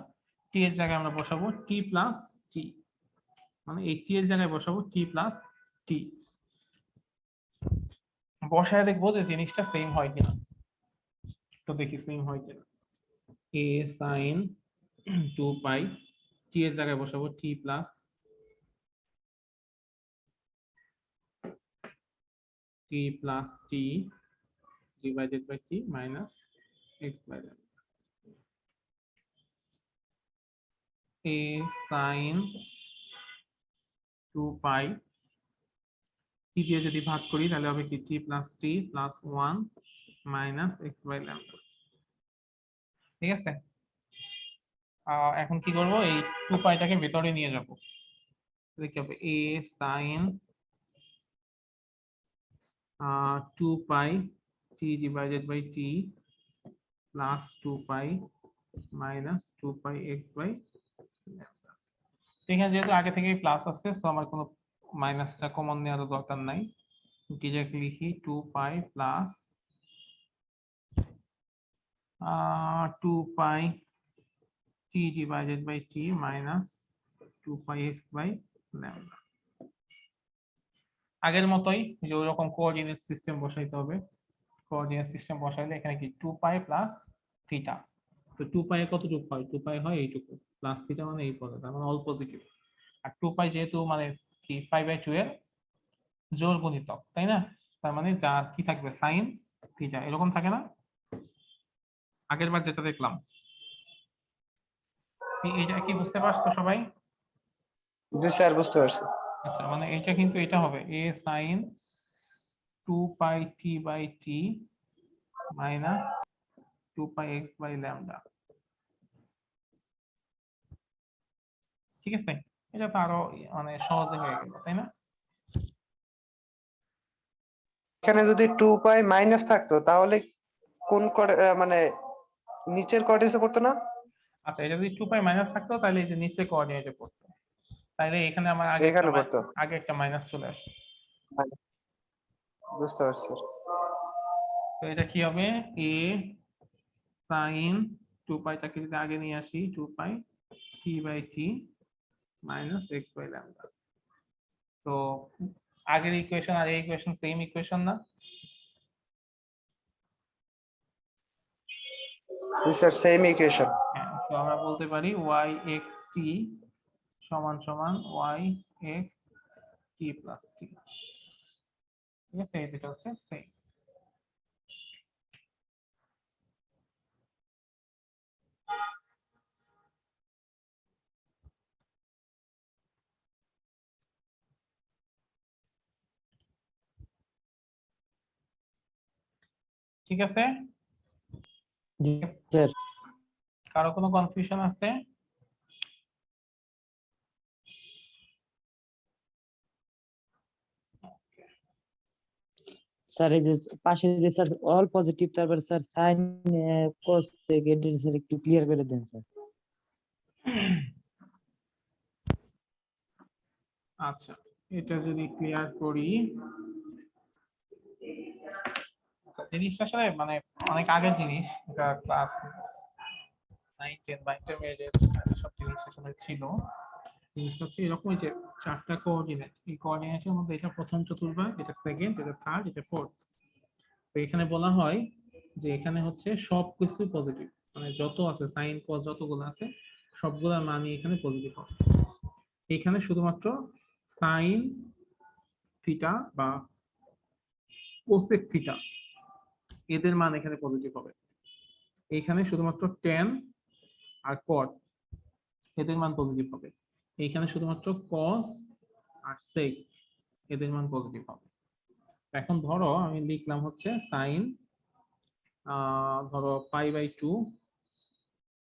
t এর জায়গায় আমরা বসাবো t প্লাস t, মানে এই t এর জায়গায় বসাবো t প্লাস t, বসায় দেখবো যে জিনিসটা সেম হয় কিনা। তো দেখি সেম হয় কিনা, a sin 2 pi t এর জায়গায় বসাবো t plus t plus t divided by t minus x by lambda. A sin 2 pi t দিয়ে যদি ভাগ করি তাহলে হবে কি t plus t plus 1 minus x by lambda। ঠিক আছে, এখন কি করব, এই 2 পাইটাকে ভেতরে নিয়ে যাব, তাহলে কি হবে a sin 2 pi t divided by t plus 2 pi minus 2 pi x by lambda। এখানে যেহেতু আগে থেকেই প্লাস আসছে, সো আমার কোনো মাইনাসটা কমন নেওয়ার দরকার নাই, ডিরেক্টলি লিখি 2 pi plus 2 pi t divided by t minus 2 pi x by lambda। আগের মতোই যে ওরকম কোঅর্ডিনেট সিস্টেম বসাইতে হবে, কোঅর্ডিনেট সিস্টেম বসাইলে এখানে কি 2 pi প্লাস থিটা, তো 2 pi এর কতটুকু হয়, 2 pi হয় এইটুকু, প্লাস থিটা মানে এই পদে, তার মানে অল পজিটিভ। আর 2 pi যেহেতু মানে কি 5/2 এর জোড় গুণিতক, তাই না, তার মানে যা কি থাকবে সাইন থিটা, এরকম থাকে না আগের বার যেটা দেখলাম। এটা কি বুঝতে পারছো সবাই? জি স্যার, বুঝতে পারছি। আচ্ছা, মানে এটা কিন্তু এটা হবে a sin 2 pi t by t minus 2 pi x by lambda। ঠিক আছে, এটা তো আরো মানে সহজে হয়ে গেল, তাই না? এখানে যদি 2 পাই মাইনাস থাকতো তাহলে কোন মানে নিচের কোঅর্ডিনেটে পড়তো না? আচ্ছা, এটা যদি 2 pi মাইনাস থাকতো তাহলে এই যে নিচে কোঅর্ডিনেটে পড়তো, তাহলে এখানে আমার এখানে পড়তো। আগে একটা মাইনাস চলে আসে। বুঝতে পারছি। তো এটা কি হবে a sin 2 pi টাকে যদি আগে নিয়ে আসি 2 pi t by t minus x by lambda। তো আগের ইকুয়েশন আর এই ইকুয়েশন সেম ইকুয়েশন না? জি স্যার, সেম ইকুয়েশন। হ্যাঁ, সো আমরা বলতে পারি y x t সমান সমান y x t plus t। ঠিক আছে, এটা হচ্ছে সেম। ঠিক আছে, জি স্যার। কারো কোনো কনফিউশন আছে? স্যার এই যে পাশে যে স্যার অল পজিটিভ, তারপর স্যার সাইন কস থেকে স্যার একটু ক্লিয়ার করে দেন স্যার। আচ্ছা, এটা যদি ক্লিয়ার করি, জিনিসটা আসলে মানে অনেক আগের জিনিস, এটা ক্লাস 9 10 বা ইন্টারমিডিয়েট সব জিনিস আসলে ছিল। জিনিসটা হচ্ছে এরকম যে 4টা কোঅর্ডিনেট, এই কোঅর্ডিনেটের মধ্যে এটা প্রথম চতুর্ভাগ, এটা সেকেন্ড, এটা থার্ড, এটা ফোর্থ। তো এখানে বলা হয় যে এখানে হচ্ছে সবকিছু পজিটিভ, মানে যত আছে সাইন কস যতগুলো আছে সবগুলোর মানই এখানে পজিটিভ হবে। এখানে শুধুমাত্র সাইন থিটা বা কোসেক থিটা এদের মান এখানে পজিটিভ হবে। এইখানে শুধুমাত্র ট্যান আর কট এদের মান পজিটিভ হবে। এইখানে শুধুমাত্র কস আর সেক এদের মান পজিটিভ হবে। এখন ধরো আমি লিখলাম হচ্ছে সাইন ধরো π/2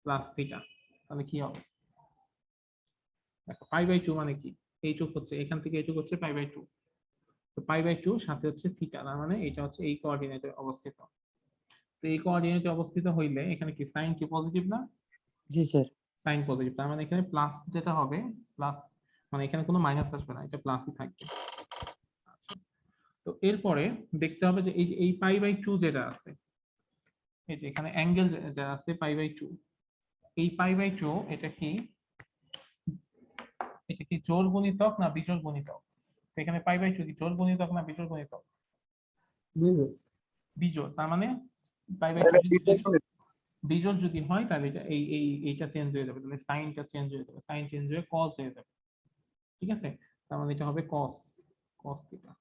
প্লাস থিটা, তাহলে কি হবে? দেখো π/2 মানে কি, এইটুক হচ্ছে এখান থেকে এইটুক হচ্ছে π/2, তো π/2 সাথে হচ্ছে থিটা, তার মানে এটা হচ্ছে এই কোঅর্ডিনেটে অবস্থিত। তো এই কোঅর্ডিনেটে অবস্থিত হইলে এখানে কি সাইন কি পজিটিভ না? জি স্যার। সাইন পজিটিভ, তার মানে এখানে প্লাস যেটা হবে, প্লাস মানে এখানে কোনো মাইনাস আসবে না, এটা প্লাসই থাকবে। আচ্ছা, তো এরপরে দেখতে হবে যে এই যে এই π/2 যেটা আছে, এই যে এখানে অ্যাঙ্গেল যেটা আছে π/2, এই π/2 এটা কি জোড় গুণিতক না বিজোড় গুণিতক? তো এখানে π/2 কি জোড় গুণিতক না বিজোড় গুণিতক? বিজোড়, তার মানে বিজোড় যদি হয় তাহলে এটা এইটা চেঞ্জ হয়ে যাবে, তাহলে সাইনটা চেঞ্জ হয়ে যাবে, সাইন চেঞ্জ হয়ে কস হয়ে যাবে। ঠিক আছে, তার মানে এটা হবে কস থিটা।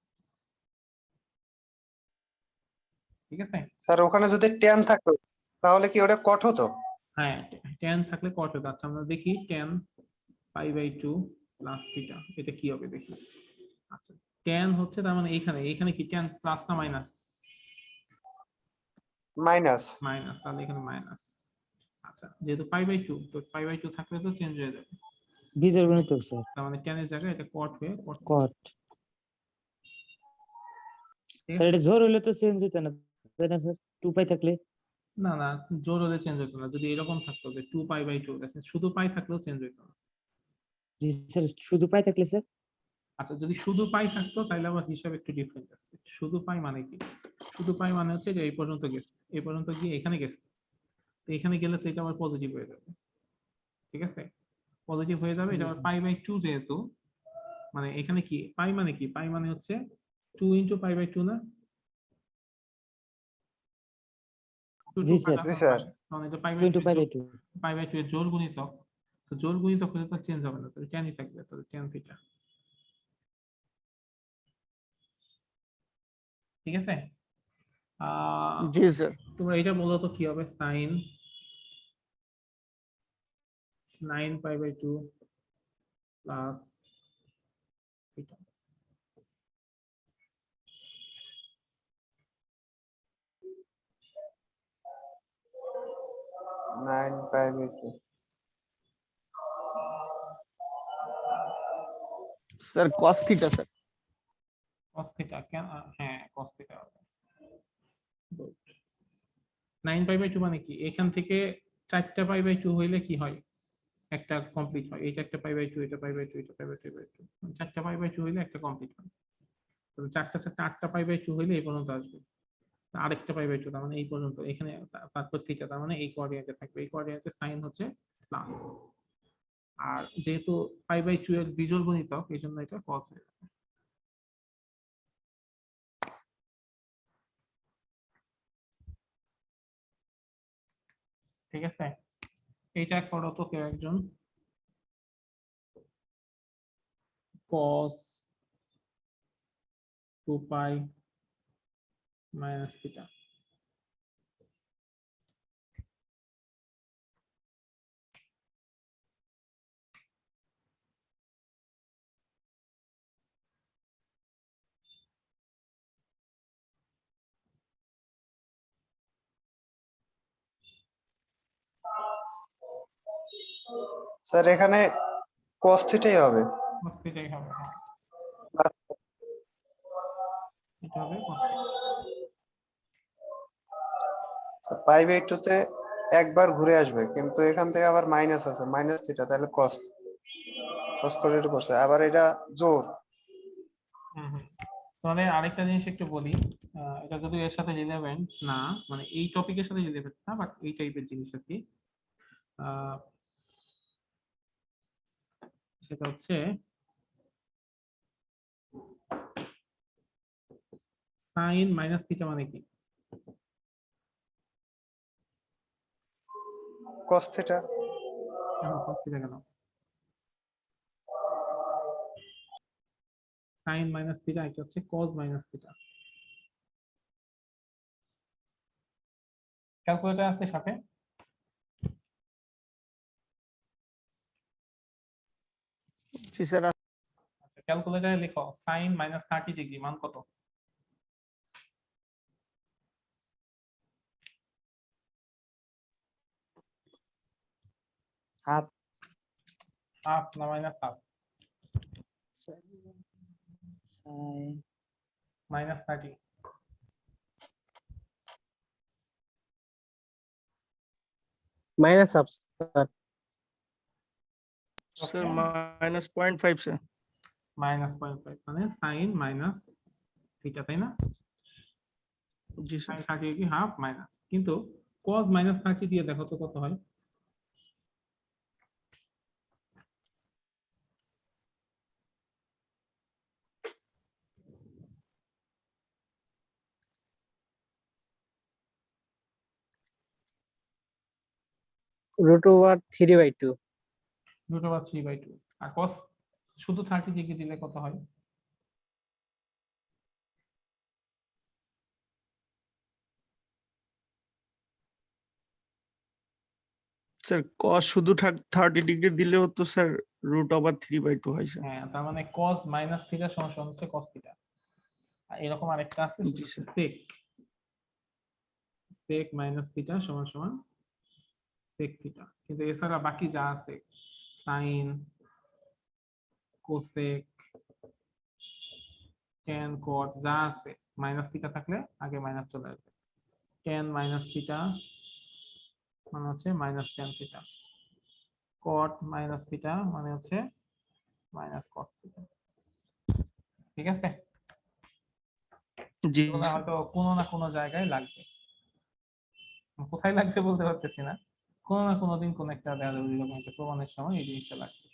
ঠিক আছে? স্যার ওখানে যদি tan থাকতো তাহলে কি ওটা কট হতো? হ্যাঁ, tan থাকলে কট হতো। আচ্ছা আমরা দেখি tan π/2 প্লাস থিটা এটা কি হবে দেখি। আচ্ছা tan হচ্ছে তার মানে এখানে কি tan প্লাস না মাইনাস? মাইনাস। মাইনাস, তাহলে এখানে মাইনাস। আচ্ছা যেহেতু π/2 তো π/2 থাকলে তো চেঞ্জ হয়ে যাবে, বিজোড় গুণিতক স্যার, তার মানে tan এর জায়গায় এটা কট হয়ে কট। কট। ঠিক স্যার আছে? এটা জোর হলে তো চেঞ্জ হতো না, তাই না স্যার? 2 পাই থাকলে না না, জোর হলে চেঞ্জ হতো না। যদি এরকম থাকতো যে 2π/2 দেখেন শুধু পাই থাকলেও চেঞ্জ হতো না। জি স্যার, শুধু পাই থাকলে স্যার আচ্ছা যদি শুধু পাই থাকতো তাহলে আবার হিসাব একটু ডিফারেন্ট আসছে। শুধু পাই মানে কি? শুধু পাই মানে হচ্ছে যে এই পর্যন্ত গেছে, এই পর্যন্ত গিয়ে এখানে গেছে, তো এখানে গেলে তো এটা আবার পজিটিভ হয়ে যাবে। ঠিক আছে? পজিটিভ হয়ে যাবে, এটা আবার π/2 যেহেতু, মানে এখানে কি পাই মানে কি? পাই মানে হচ্ছে 2 × π/2 না? 2 জি স্যার, জি স্যার। কারণ এটা 2 পাই বাই 2। π/2 এর জোড় গুণিতক, তো জোড় গুণিতক হলে তো চেঞ্জ হবে না, তাহলে ট্যানই থাকবে, তাহলে ট্যান থিটা। ঠিক আছে? জি স্যার। তোমরা এটা বলো তো কি হবে? sin 9π/2 plus theta. 9π/2। Sir cos theta sir. cos theta কেন? হ্যাঁ cos থিটা হবে। গুড। 9π/2 মানে কি? এখান থেকে 4টা π/2 হইলে কি হয়? একটা কমপ্লিট হয়। এটা একটা π/2, এটা π/2, এটা π/2, 4টা π/2 হইলে একটা কমপ্লিট হয়। তবে 4টা 8টা π/2 হইলে এই পর্যন্ত আসবে। আরেকটা π/2 তার মানে এই পর্যন্ত, এখানে তারপর থিটা, তার মানে এই কোঅর্ডিনেটে থাকবে। এই কোঅর্ডিনেটে সাইন হচ্ছে প্লাস, আর যেহেতু π/2 এর বিজোড় গুণিতক এই জন্য এটা cos হয়ে যাবে। ঠিক আছে? এইটা করো তো কেউ একজন। cos 2π - theta. স্যার এখানে cos থিটাই হবে। cos থিটাই হবে, হ্যাঁ এটা হবে cos থিটা। π/2 তে একবার ঘুরে আসবে, কিন্তু এখান থেকে আবার মাইনাস আছে, মাইনাস থিটা, তাহলে cos করে এটা করছে, আবার এটা জোর। হুম হুম। তাহলে আরেকটা জিনিস একটু বলি, এটা যদি এর সাথে রিলেভেন্ট না, মানে এই টপিকের সাথে রিলেভেন্ট না, বাট এই টাইপের জিনিস আর কি। সেটা হচ্ছে সাইন মাইনাস থিটা মানে কি? cos theta. কেন cos থিটা কেন? সাইন মাইনাস থিটা, এটা হচ্ছে cos মাইনাস থিটা। ক্যালকুলেটর আছে সাথে? জি স্যার। আচ্ছা ক্যালকুলেটরে লিখো সাইন -30° মান কত? হাফ। হাফ না minus half? -30। Minus half sir. Sir -0.5 sir. -0.5 মানে সাইন মাইনাস থিটা, তাই না? জি স্যার। সাইন 30 কি হাফ মাইনাস, কিন্তু cos -30 দিয়ে দেখো তো কত হয়? √3/2। √3/2। আর cos শুধু 30° দিলে কত হয়? স্যার cos শুধু 30 ডিগ্রি দিলেও তো স্যার √3/2 হয় স্যার। হ্যাঁ, তার মানে cos মাইনাস থিটা সমান সমান হচ্ছে cos থিটা। আর এরকম আরেকটা আছে জি sir. sec sec minus theta সমান সমান sec থিটা। কিন্তু এছাড়া বাকি যা আছে sin cosec tan cot যা আছে মাইনাস থিটা থাকলে আগে মাইনাস চলে আসবে। tan মাইনাস থিটা মানে হচ্ছে minus tan theta, cot minus theta মানে হচ্ছে মাইনাস cos থিটা। ঠিক আছে, জি এগুলো স্যার। হয়তো কোনো না কোনো জায়গায় লাগবে, কোথায় লাগবে বলতে পারতেছি না, কোনো না কোনো দিন কোন একটা দেখা যাবে এরকম একটা প্রমাণের সময় এই জিনিসটা লাগবে।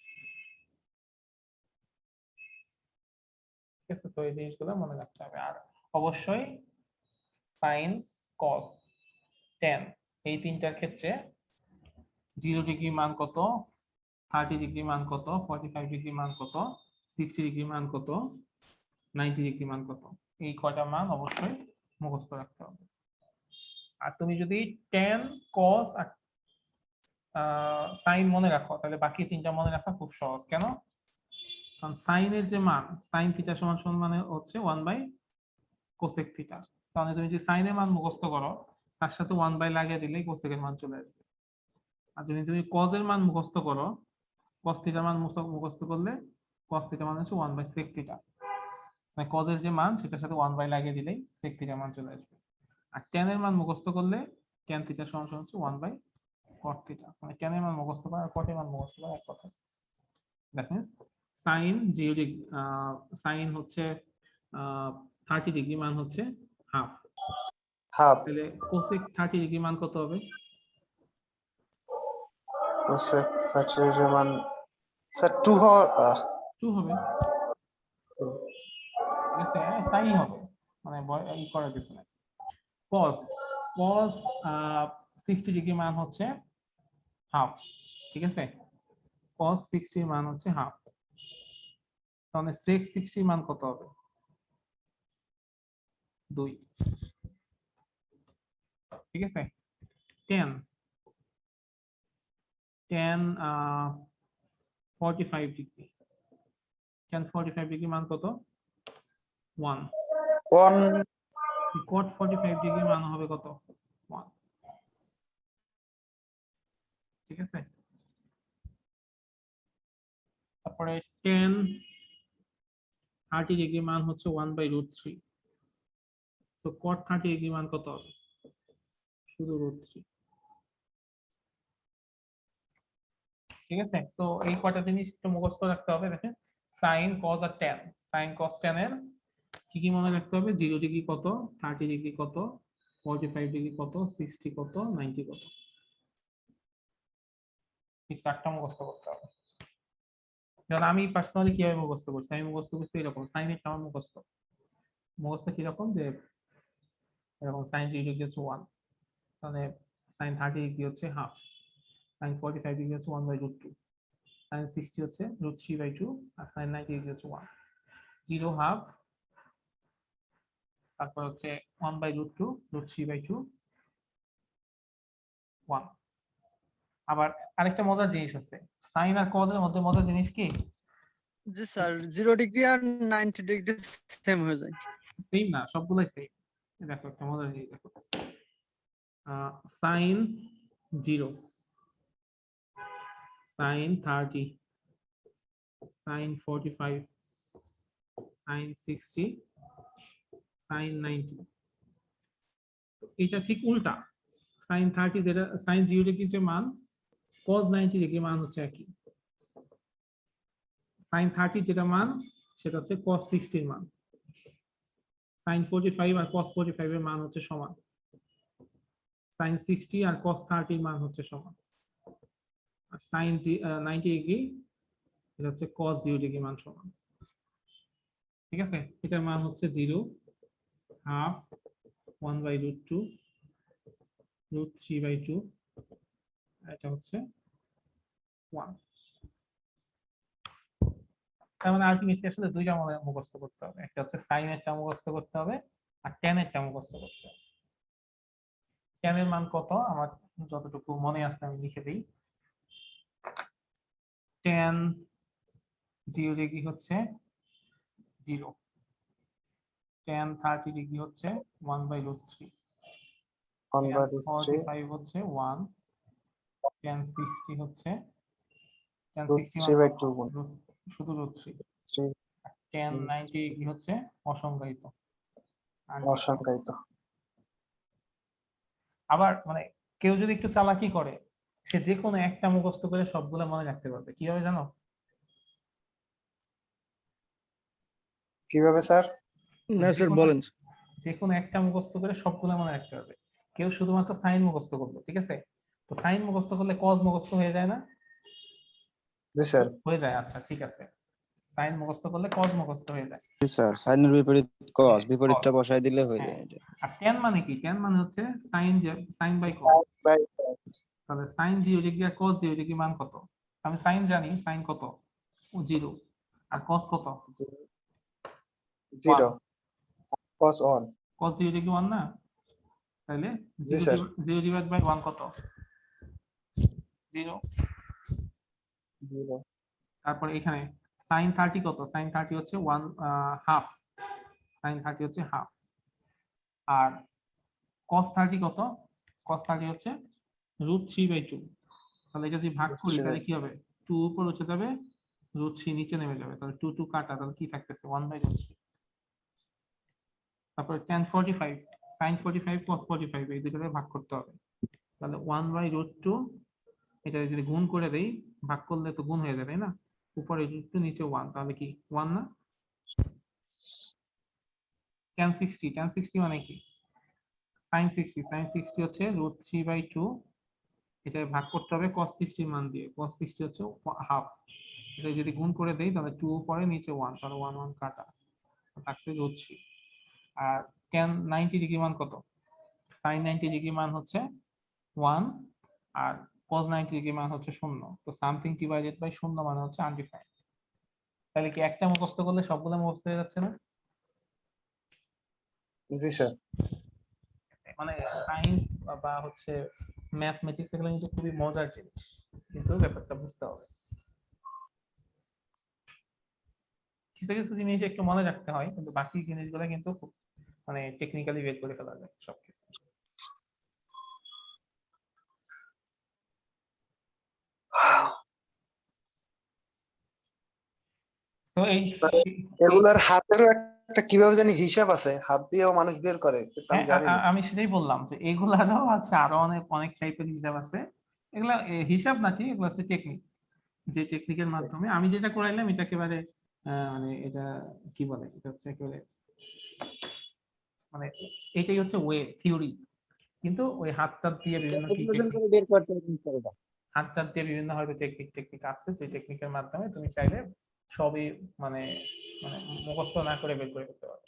ঠিক আছে, তো এই জিনিসগুলো মনে রাখতে হবে। আর অবশ্যই সাইন কস ট্যান এই তিনটার ক্ষেত্রে 0 ডিগ্রি মান কত, 30 ডিগ্রি মান কত, 45 ডিগ্রি মান কত, 60 ডিগ্রি মান কত, 90 ডিগ্রি মান কত, এই কয়টা মান অবশ্যই মুখস্থ রাখতে হবে। আর তুমি যদি ট্যান কস আর সাইন মনে রাখো তাহলে বাকি তিনটা মনে রাখা খুব সহজ। কেন? কারণ সাইনের যে মান সাইন থিটা সমান সমান মানে হচ্ছে 1/cosec থিটা। তাহলে তুমি যে সাইনের মান মুখস্থ করো তার সাথে 1 লাগিয়ে দিলেই cosec এর মান চলে আসবে। আর যদি তুমি cos এর মান মুখস্থ করো, cos থিটার মান মুখস্থ করলে cos থিটা মান হচ্ছে 1/sec থিটা। মানে cos এর যে মান সেটার সাথে 1 লাগিয়ে দিলেই sec থিটার মান চলে আসবে। আর tan এর মান মুখস্থ করলে tan থিটা সমান সমান হচ্ছে 1/cot থিটা। মানে tan এর মান মুখস্থ করা আর cot এর মান মুখস্থ করা এক কথা। That means sine 0 degree sine হচ্ছে 30 ডিগ্রি মান হচ্ছে হাফ, হাফ তাহলে cosec 30 ডিগ্রি মান কত হবে? cosec 30 ডিগ্রি মান স্যার 2 হওয়ার 2 হবে। ঠিক আছে, তাই হবে, মানে ই করা কিছু না। cos 60 ডিগ্রি মান হচ্ছে হাফ। ঠিক আছে, cos 60 মান হচ্ছে হাফ, তাহলে sec 60 মান কত হবে? 2। ঠিক আছে, tan 45 ডিগ্রি, tan 45 ডিগ্রি মান কত? 1। 1 cot 45 ডিগ্রি মান হবে কত? 1। ঠিক আছে, তারপরে tan 30 ডিগ্রি মান হচ্ছে 1/√3। সো cot 30 ডিগ্রি মান কত হবে? শুধু √3। ঠিক আছে, তো এই কয়টা জিনিস একটু মুখস্থ রাখতে হবে। দেখেন sin cos আর tan, sin cos tan এর কি কি মনে রাখতে হবে? 0 ডিগ্রি কত, 30 ডিগ্রি কত, 45 ডিগ্রি কত, 60 কত, 90 কত, এই চারটা মুখস্থ করতে হবে। যেমন আমি পার্সোনালি কিভাবে মুখস্থ করছি, আমি মুখস্থ করছি এরকম, সাইন এর আমার মুখস্থ কিরকম যে এরকম sin 0 ডিগ্রি হচ্ছে 1, তাহলে sin 30 ডিগ্রি হচ্ছে হাফ, sin 45 ডিগ্রি হচ্ছে 1/√2, sin 60 হচ্ছে √3/2, আর sin 90 ডিগ্রি হচ্ছে 1। 0 হাফ, তারপর হচ্ছে 1/√2, √3/2, 1। আবার আরেকটা মজার জিনিস আছে, সাইন আর কজ এর মধ্যে মজার জিনিস কি? জি স্যার 0 ডিগ্রি আর 90 ডিগ্রি সেম হয়ে যায়। সেম না, সবগুলাই সেম। দেখো একটা মজার জিনিস দেখো, sine 0, sine 30, sine 45, sine 60, sine 90। এটা ঠিক উল্টা, সাইন 30 যেটা সাইন 0 ডিগ্রি যে মান, cos 90 ডিগ্রি মান হচ্ছে একই। সাইন 30 যেটা মান সেটা হচ্ছে cos 60 এর মান। সাইন 45 আর cos 45 এর মান হচ্ছে সমান। সাইন 60 আর cos 30 এর মান হচ্ছে সমান। আর সাইন 90 ডিগ্রি এটা হচ্ছে cos 0 ডিগ্রি মান সমান। ঠিক আছে, এটার মান হচ্ছে 0, হাফ, 1/√2, √3/2, এটা হচ্ছে 1। তার মানে আলটিমেটলি আসলে দুইটা মুখস্থ করতে হবে, একটা হচ্ছে সাইন এরটা মুখস্থ করতে হবে আর ট্যান এরটা মুখস্থ করতে হবে। ট্যান এর মান কত আমার যতটুকু মনে আছে আমি লিখে দিই। tan 0 ডিগ্রি হচ্ছে 0, tan 30 ডিগ্রি হচ্ছে 1/√3, 1 by tan root 3 45 হচ্ছে 1, tan 60 হচ্ছে tan root 60 3 by 2 গুণ শুধু √3, 3 tan 90 ডিগ্রি হচ্ছে অসংজ্ঞায়িত। অসংখ্যায়িত। আবার মানে কেউ যদি একটু চালাকি করে, সে যে কোনো একটা মুখস্থ করে সবগুলো মনে রাখতে পারবে। কিভাবে জানো? কিভাবে স্যার? না স্যার যেকোনো- বলেন। যে কোনো একটা মুখস্থ করে সবগুলো মনে রাখতে পারবে। কেউ শুধুমাত্র সাইন মুখস্থ করবে, ঠিক আছে? তো সাইন মুখস্থ করলে কজ মুখস্থ হয়ে যায় না? জি স্যার। হয়ে যায়, আচ্ছা ঠিক আছে। সাইন মুখস্থ করলে কজ মুখস্থ হয়ে যায়। স্যার সাইনের বিপরীত কস, হ্যাঁ, বিপরীতটা cos। বসায় দিলে হয়ে হ্যাঁ। যায় এটা। আর tan মানে কি? tan মানে হচ্ছে সাইন বাই কজ। By তাহলে সাইন 0 ডিগ্রি আর cos 0 ডিগ্রি মান কত? আমি সাইন জানি, সাইন কত? 0। আর cos কত? 0 cos 1 cos 0 ডিগ্রি 1 না? তাহলে জি স্যার। 0 ডিভাইড বাই 1 কত? 0। 0 তারপর এখানে sin 30 কত? sin 30 হচ্ছে 1 হাফ, sin 30 হচ্ছে হাফ। আর cos 30 কত? cos 30 হচ্ছে √3/2। তাহলে এটা যদি ভাগ করি তাহলে কি হবে? 2 উপর উঠে যাবে, √3 নিচে নেমে যাবে। তাহলে 2 2 কাটা, তাহলে কি থাকতেছে? 1/√3। তারপর tan 45, sin 45 cos 45 এই দুটোকে ভাগ করতে হবে। তাহলে 1/√2, এটা যদি গুণ করে দেই, ভাগ করলে তো গুণ হয়ে যাবে না? উপরে √2 নিচে 1, তাহলে কি 1 না? tan 60 মানে কি? sin 60 হচ্ছে √3/2, এটা ভাগ করতে হবে cos 60 মান দিয়ে। cos 60 হচ্ছে হাফ, এটা যদি গুণ করে দেই তাহলে 2 উপরে নিচে 1, তাহলে 1 1 কাটা, থাকছে √3। আর tan 90 ডিগ্রি মান কত? sin 90 ডিগ্রি মান হচ্ছে 1, আর cos 90 ডিগ্রি মান হচ্ছে 0। তো সামথিং ডিভাইডেড বাই 0 মানে হচ্ছে আনডিফাইন্ড। তাহলে কি একটা মুখস্থ করলে সবগুলো মুখস্থ হয়ে যাচ্ছে না? জি স্যার। মানে সায়েন্স বা হচ্ছে ম্যাথমেটিক্স এগুলো কিন্তু খুবই মজার জিনিস, কিন্তু ব্যাপারটা বুঝতে হবে। কিছু কিছু জিনিস একটু মনে রাখতে হয়, কিন্তু বাকি জিনিসগুলো কিন্তু খুব মানে টেকনিক্যালি বের করে ফেলা যায় সবকিছু। তো এগুলার হাতেরও একটা কিভাবে জানি হিসাব আছে, হাত দিয়েও মানুষ বের করে, কিন্তু আমি জানি না। আমি সেটাই বললাম যে এগুলারও আছে, আরো অনেক অনেক টাইপের হিসাব আছে। এগুলা হিসাব নাকি, এগুলো হচ্ছে টেকনিক। যে টেকনিকের মাধ্যমে আমি যেটা করাইলাম এটা একেবারে মানে এটা কি বলে, এটা হচ্ছে একেবারে মানে এটাই হচ্ছে ওয়ে থিওরি, কিন্তু ওই হাত টাত দিয়ে বিভিন্ন কি টেকনিক, বের করতে হবে স্যার এটা। হাত টাত দিয়ে বিভিন্ন হয়তো টেকনিক আছে, যে টেকনিকের মাধ্যমে তুমি চাইলে সবই মানে মানে মুখস্থ না করে বের করে করতে পারবে।